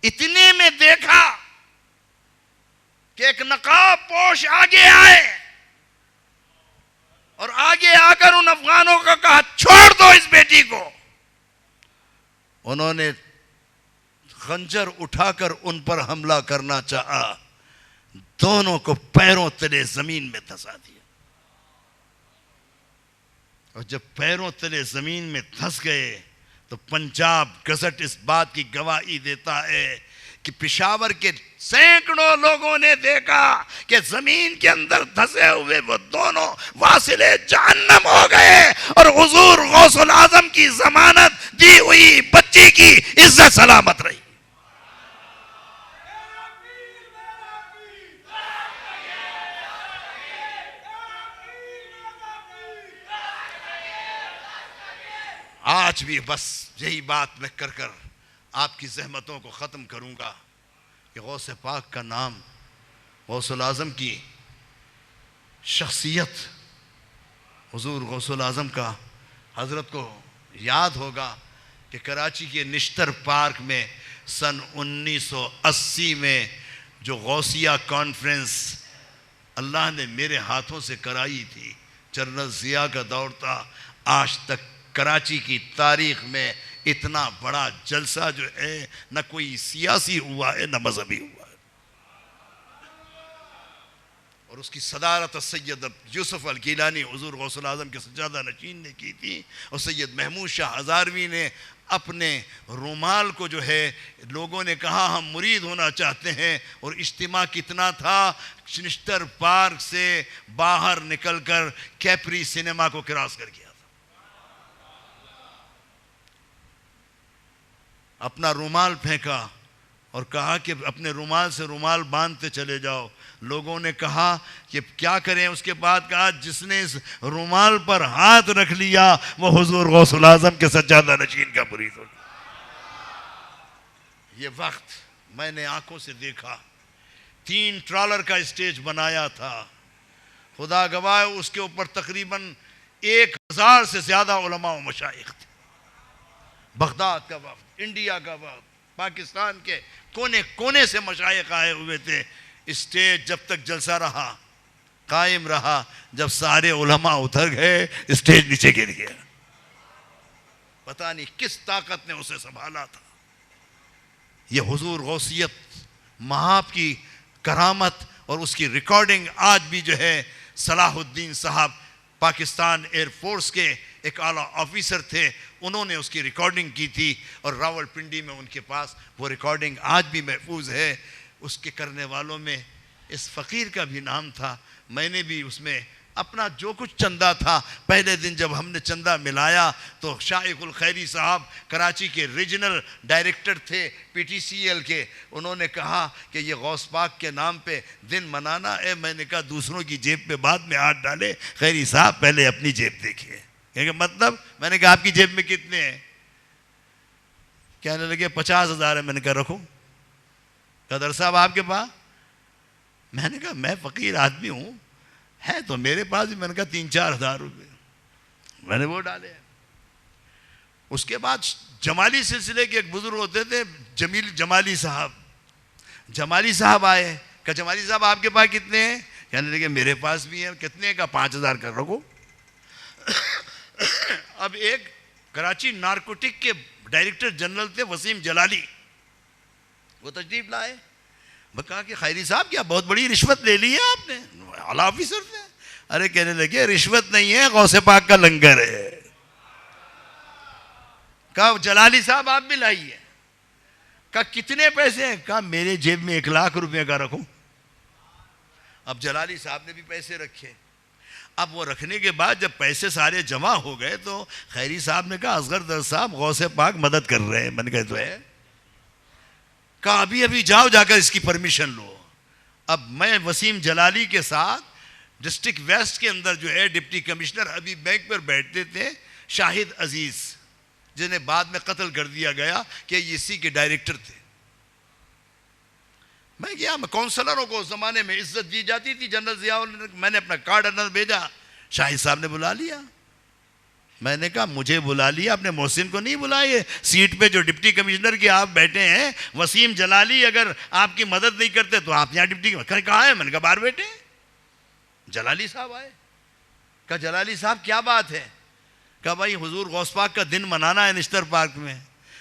اتنے میں دیکھا کہ ایک نقاب پوش آگے آئے، اور آگے آ کر ان افغانوں کو کہا چھوڑ دو اس بیٹی کو۔ انہوں نے خنجر اٹھا کر ان پر حملہ کرنا چاہا، دونوں کو پیروں تلے زمین میں دھسا دیا۔ اور جب پیروں تلے زمین میں دھس گئے تو پنجاب گزٹ اس بات کی گواہی دیتا ہے کہ پشاور کے سینکڑوں لوگوں نے دیکھا کہ زمین کے اندر دھسے ہوئے وہ دونوں واصلے جہنم ہو گئے، اور حضور غوث العظم کی ضمانت دی ہوئی بچی کی عزت سلامت رہی۔ آج بھی بس یہی بات میں کر کر آپ کی زحمتوں کو ختم کروں گا کہ غوث پاک کا نام، غوث العظم کی شخصیت، حضور غوث العظم کا حضرت کو یاد ہوگا کہ کراچی کے نشتر پارک میں سن 1980 میں جو غوثیہ کانفرنس اللہ نے میرے ہاتھوں سے کرائی تھی، جنرل ضیاء کا دور تھا۔ آج تک کراچی کی تاریخ میں اتنا بڑا جلسہ جو ہے نہ کوئی سیاسی ہوا ہے نہ مذہبی ہوا ہے، اور اس کی صدارت سید یوسف الگیلانی حضور غوث العظم کے سجادہ نشین نے کی تھی، اور سید محمود شاہ ہزاروی نے اپنے رومال کو جو ہے لوگوں نے کہا ہم مرید ہونا چاہتے ہیں، اور اجتماع کتنا تھا، نشتر پارک سے باہر نکل کر کیپری سینما کو کراس کر گیا تھا۔ اپنا رومال پھینکا اور کہا کہ اپنے رومال سے رومال باندھتے چلے جاؤ۔ لوگوں نے کہا کہ کیا کریں، اس کے بعد کہا جس نے اس رومال پر ہاتھ رکھ لیا وہ حضور غوث العظم کے سجادہ نشین کا مرید ہو گیا۔ یہ وقت میں نے آنکھوں سے دیکھا، 3 ٹرالر کا اسٹیج بنایا تھا، خدا گواہ اس کے اوپر تقریباً 1000 سے زیادہ علماء و مشائخ تھے۔ بغداد کا وقت، انڈیا کا وقت، پاکستان کے کونے کونے سے مشائخ آئے ہوئے تھے۔ اسٹیج جب تک جلسہ رہا قائم رہا، جب سارے علماء اتر گئے اسٹیج نیچے گر گیا۔ پتہ نہیں کس طاقت نے اسے سنبھالا تھا۔ یہ حضور غوثیت مہاب کی کرامت اور اس کی ریکارڈنگ آج بھی جو ہے، صلاح الدین صاحب پاکستان ایئر فورس کے ایک اعلیٰ آفیسر تھے، انہوں نے اس کی ریکارڈنگ کی تھی، اور راول پنڈی میں ان کے پاس وہ ریکارڈنگ آج بھی محفوظ ہے۔ اس کے کرنے والوں میں اس فقیر کا بھی نام تھا۔ میں نے بھی اس میں اپنا جو کچھ چندہ تھا، پہلے دن جب ہم نے چندہ ملایا تو شائخ الخیری صاحب کراچی کے ریجنل ڈائریکٹر تھے پی ٹی سی ایل کے، انہوں نے کہا کہ یہ غوث پاک کے نام پہ دن منانا ہے۔ میں نے کہا دوسروں کی جیب پہ بعد میں ہاتھ ڈالے، خیری صاحب پہلے اپنی جیب دیکھیے۔ کہ مطلب میں نے کہا آپ کی جیب میں کتنے ہیں؟ کہنے لگے 50,000 ہے۔ میں نے کہا رکھو۔ قدر صاحب آپ کے پاس؟ میں نے کہا میں فقیر آدمی ہوں، ہے تو میرے پاس بھی۔ میں نے کہا 3-4 ہزار روپے میں نے وہ ڈالے۔ اس کے بعد جمالی سلسلے کے ایک بزرگ ہوتے تھے جمیل جمالی صاحب، جمالی صاحب آئے، کہا جمالی صاحب آپ کے پاس کتنے ہیں؟ کہنے لگے میرے پاس بھی ہیں۔ کتنے کا؟ 5,000 کا۔ رکھو۔ اب ایک کراچی نارکوٹک کے ڈائریکٹر جنرل تھے وسیم جلالی، وہ تشریف لائے۔ میں کہا کہ خیری صاحب کیا بہت بڑی رشوت لے لی ہے آپ نے؟ اعلیٰ آفیسر تھے۔ ارے کہنے لگے رشوت نہیں ہے، غوث پاک کا لنگر ہے۔ کہا جلالی صاحب آپ بھی لائیے۔ کہا کتنے پیسے ہیں؟ کہا میرے جیب میں 1,00,000 روپے کا رکھوں۔ اب جلالی صاحب نے بھی پیسے رکھے۔ اب وہ رکھنے کے بعد جب پیسے سارے جمع ہو گئے تو خیری صاحب نے کہا اصغر در صاحب غوث پاک مدد کر رہے ہیں۔ میں نے کہا تو ہے۔ کہا ابھی جاؤ، جا کر اس کی پرمیشن لو۔ اب میں وسیم جلالی کے ساتھ ڈسٹرکٹ ویسٹ کے اندر جو ہے ڈپٹی کمشنر ابھی بینک پر بیٹھتے تھے شاہد عزیز، جنہیں بعد میں قتل کر دیا گیا، کہ اسی کے ڈائریکٹر تھے۔ میں گیا، کونسلروں کو اس زمانے میں عزت دی جاتی تھی، جنرل ضیاء، میں نے اپنا کارڈ اندر بھیجا، شاہد صاحب نے بلا لیا۔ میں نے کہا مجھے بلا لیا، اپنے محسن کو نہیں بلائے؟ سیٹ پہ جو ڈپٹی کمشنر کے آپ بیٹھے ہیں وسیم جلالی اگر آپ کی مدد نہیں کرتے تو آپ یہاں ڈپٹی کہاں ہے؟ میں نے کہا باہر بیٹھے۔ جلالی صاحب آئے، کہا جلالی صاحب کیا بات ہے؟ کہا بھائی حضور غوث پاک کا دن منانا ہے نشتر پارک میں۔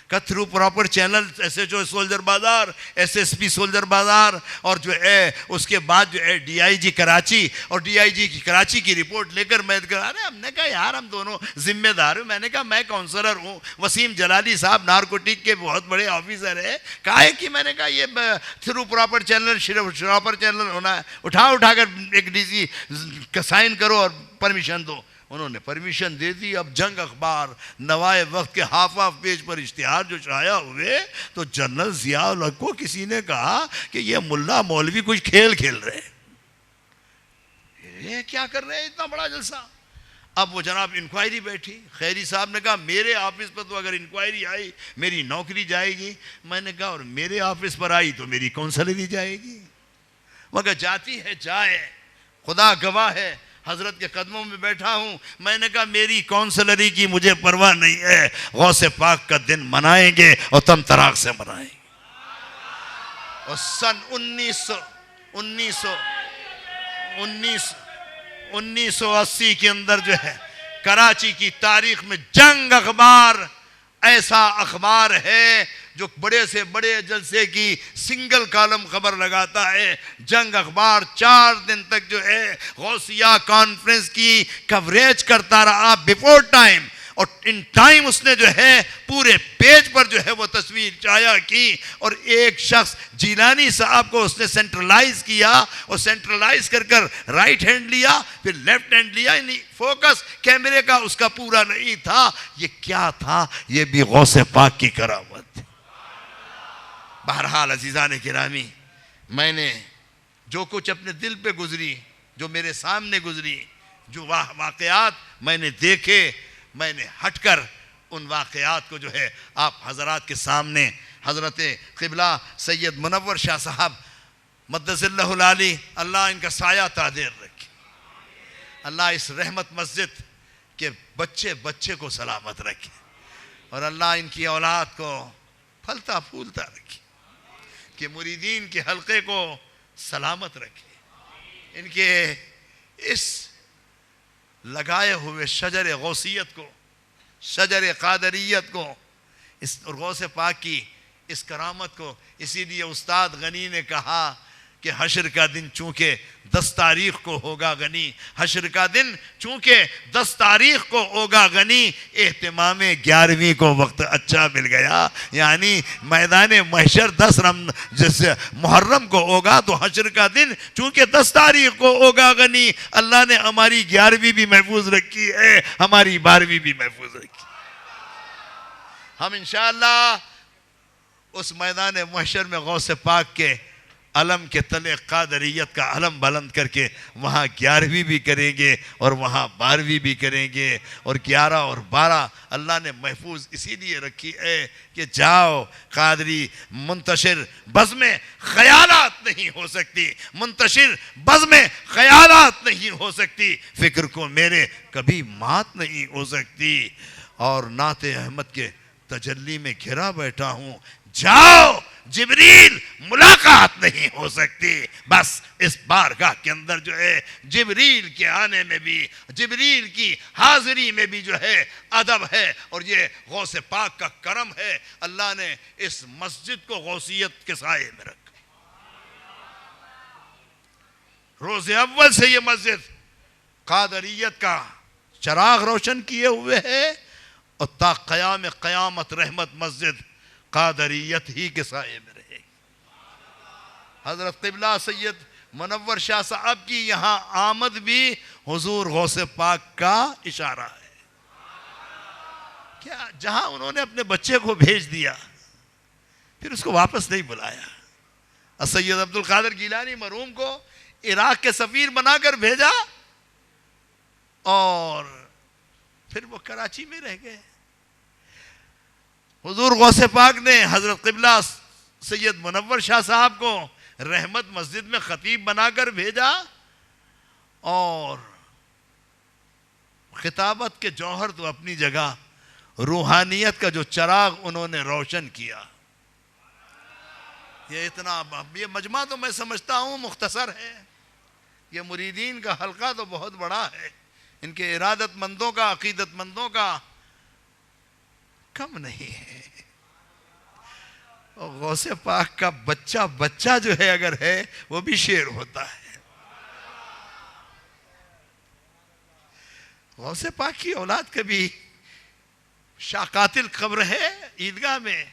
کا through proper channel S H O Soldier Bazaar, S S P Soldier Bazaar, اور جو ہے اس کے بعد جو ہے ڈی آئی جی کراچی, اور ڈی آئی جی کی کراچی کی رپورٹ لے کر میں ہم نے کہا یار ہم دونوں ذمہ دار ہیں. میں نے کہا میں کاؤنسلر ہوں, وسیم جلالی صاحب نارکوٹک کے بہت بڑے آفیسر ہیں, کہا ہے کہ میں نے کہا یہ تھرو پراپر چینل شراپر چینل ہونا ہے, اٹھا کر ایک ڈی سی کا سائن کرو اور پرمیشن دو. انہوں نے پرمیشن دے دی. اب جنگ اخبار نوائے وقت کے ہاف پیج پر اشتہار جو شائع ہوئے تو جنرل ضیاء الحق کو کسی نے کہا کہ یہ ملا مولوی کچھ کھیل کھیل رہے, یہ کیا کر رہے ہیں اتنا بڑا جلسہ. اب وہ جناب انکوائری بیٹھی, خیری صاحب نے کہا میرے آفس پر تو اگر انکوائری آئی میری نوکری جائے گی. میں نے کہا اور میرے آفس پر آئی تو میری کونسلری جائے گی. مگر جاتی ہے جائے, خدا گواہ ہے حضرت کے قدموں میں بیٹھا ہوں. میں نے کہا میری کونسلری کی مجھے پرواہ نہیں ہے, غوث پاک کا دن منائیں گے اور تم طراق سے منائیں گے. اور سن 1980 کے اندر جو ہے کراچی کی تاریخ میں جنگ اخبار ایسا اخبار ہے جو بڑے سے بڑے جلسے کی سنگل کالم خبر لگاتا ہے. جنگ اخبار 4 دن تک جو ہے غوثیہ کانفرنس کی کوریج کرتا رہا بیفور ٹائم, اور ان ٹائم اس نے جو ہے پورے پیج پر جو ہے وہ تصویر چایا کی. اور ایک شخص جیلانی صاحب کو اس نے سینٹرلائز کیا, اور سینٹرلائز کر رائٹ ہینڈ لیا پھر لیفٹ ہینڈ لیا, یعنی فوکس کیمرے کا اس کا پورا نہیں تھا. یہ کیا تھا؟ یہ بھی غوث پاک کی کرامت. بہرحال عزیزان گرامی, میں نے جو کچھ اپنے دل پہ گزری, جو میرے سامنے گزری, جو واقعات میں نے دیکھے, میں نے ہٹ کر ان واقعات کو جو ہے آپ حضرات کے سامنے حضرت قبلہ سید منور شاہ صاحب مدث اللہ العالی, اللہ ان کا سایہ تعدیر رکھے, اللہ اس رحمت مسجد کے بچے کو سلامت رکھے, اور اللہ ان کی اولاد کو پھلتا پھولتا رکھے, کہ مریدین کے حلقے کو سلامت رکھے, ان کے اس لگائے ہوئے شجر غوثیت کو, شجر قادریت کو, اس غوث پاک کی اس کرامت کو. اسی لیے استاد غنی نے کہا کہ حشر کا دن چونکہ 10 تاریخ کو ہوگا غنی, حشر کا دن چونکہ 10 تاریخ کو ہوگا غنی, اہتمام 11ویں کو وقت اچھا مل گیا. یعنی میدان محشر 10 محرم کو ہوگا تو حشر کا دن چونکہ 10 تاریخ کو ہوگا غنی. اللہ نے ہماری 11ویں بھی محفوظ رکھی ہے, ہماری 12ویں بھی محفوظ رکھی. ہم انشاءاللہ اس میدان محشر میں غوث پاک کے علم کے تلے قادریت کا علم بلند کر کے وہاں 11ویں بھی کریں گے اور وہاں 12ویں بھی کریں گے. اور 11 اور 12 اللہ نے محفوظ اسی لیے رکھی ہے کہ جاؤ قادری, منتشر بزم خیالات نہیں ہو سکتی, منتشر بزم خیالات نہیں ہو سکتی, فکر کو میرے کبھی مات نہیں ہو سکتی. اور نعت احمد کے تجلی میں گھرا بیٹھا ہوں, جاؤ جبریل ملاقات نہیں ہو سکتی. بس اس بارگاہ کے اندر جو ہے جبریل کے آنے میں بھی, جبریل کی حاضری میں بھی جو ہے ادب ہے, اور یہ غوث پاک کا کرم ہے. اللہ نے اس مسجد کو غوثیت کے سائے میں رکھا. روز اول سے یہ مسجد قادریت کا چراغ روشن کیے ہوئے ہے, اور تا قیام قیامت رحمت مسجد قادریت ہی کے سائے میں رہے. حضرت قبلہ سید منور شاہ صاحب کی یہاں آمد بھی حضور غوث پاک کا اشارہ ہے. کیا جہاں انہوں نے اپنے بچے کو بھیج دیا پھر اس کو واپس نہیں بلایا. سید عبد القادر گیلانی مرحوم کو عراق کے سفیر بنا کر بھیجا, اور پھر وہ کراچی میں رہ گئے. حضور غوث پاک نے حضرت قبلہ سید منور شاہ صاحب کو رحمت مسجد میں خطیب بنا کر بھیجا, اور خطابت کے جوہر تو اپنی جگہ, روحانیت کا جو چراغ انہوں نے روشن کیا. یہ مجمع تو میں سمجھتا ہوں مختصر ہے, یہ مریدین کا حلقہ تو بہت بڑا ہے, ان کے ارادت مندوں کا, عقیدت مندوں کا کم نہیں ہے. غوث پاک کا بچہ جو ہے اگر ہے وہ بھی شیر ہوتا ہے. غوث پاک کی اولاد کبھی شاقات القبر ہے عیدگاہ میں،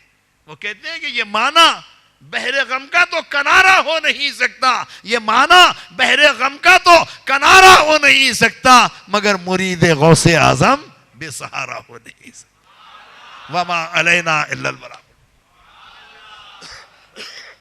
وہ کہتے ہیں کہ یہ معنی بحر غم کا تو کنارہ ہو نہیں سکتا، یہ معنی بحر غم کا تو کنارہ ہو نہیں سکتا، مگر مرید غوث اعظم بے سہارا ہو نہیں سکتا. وما علینا الا البلاغ.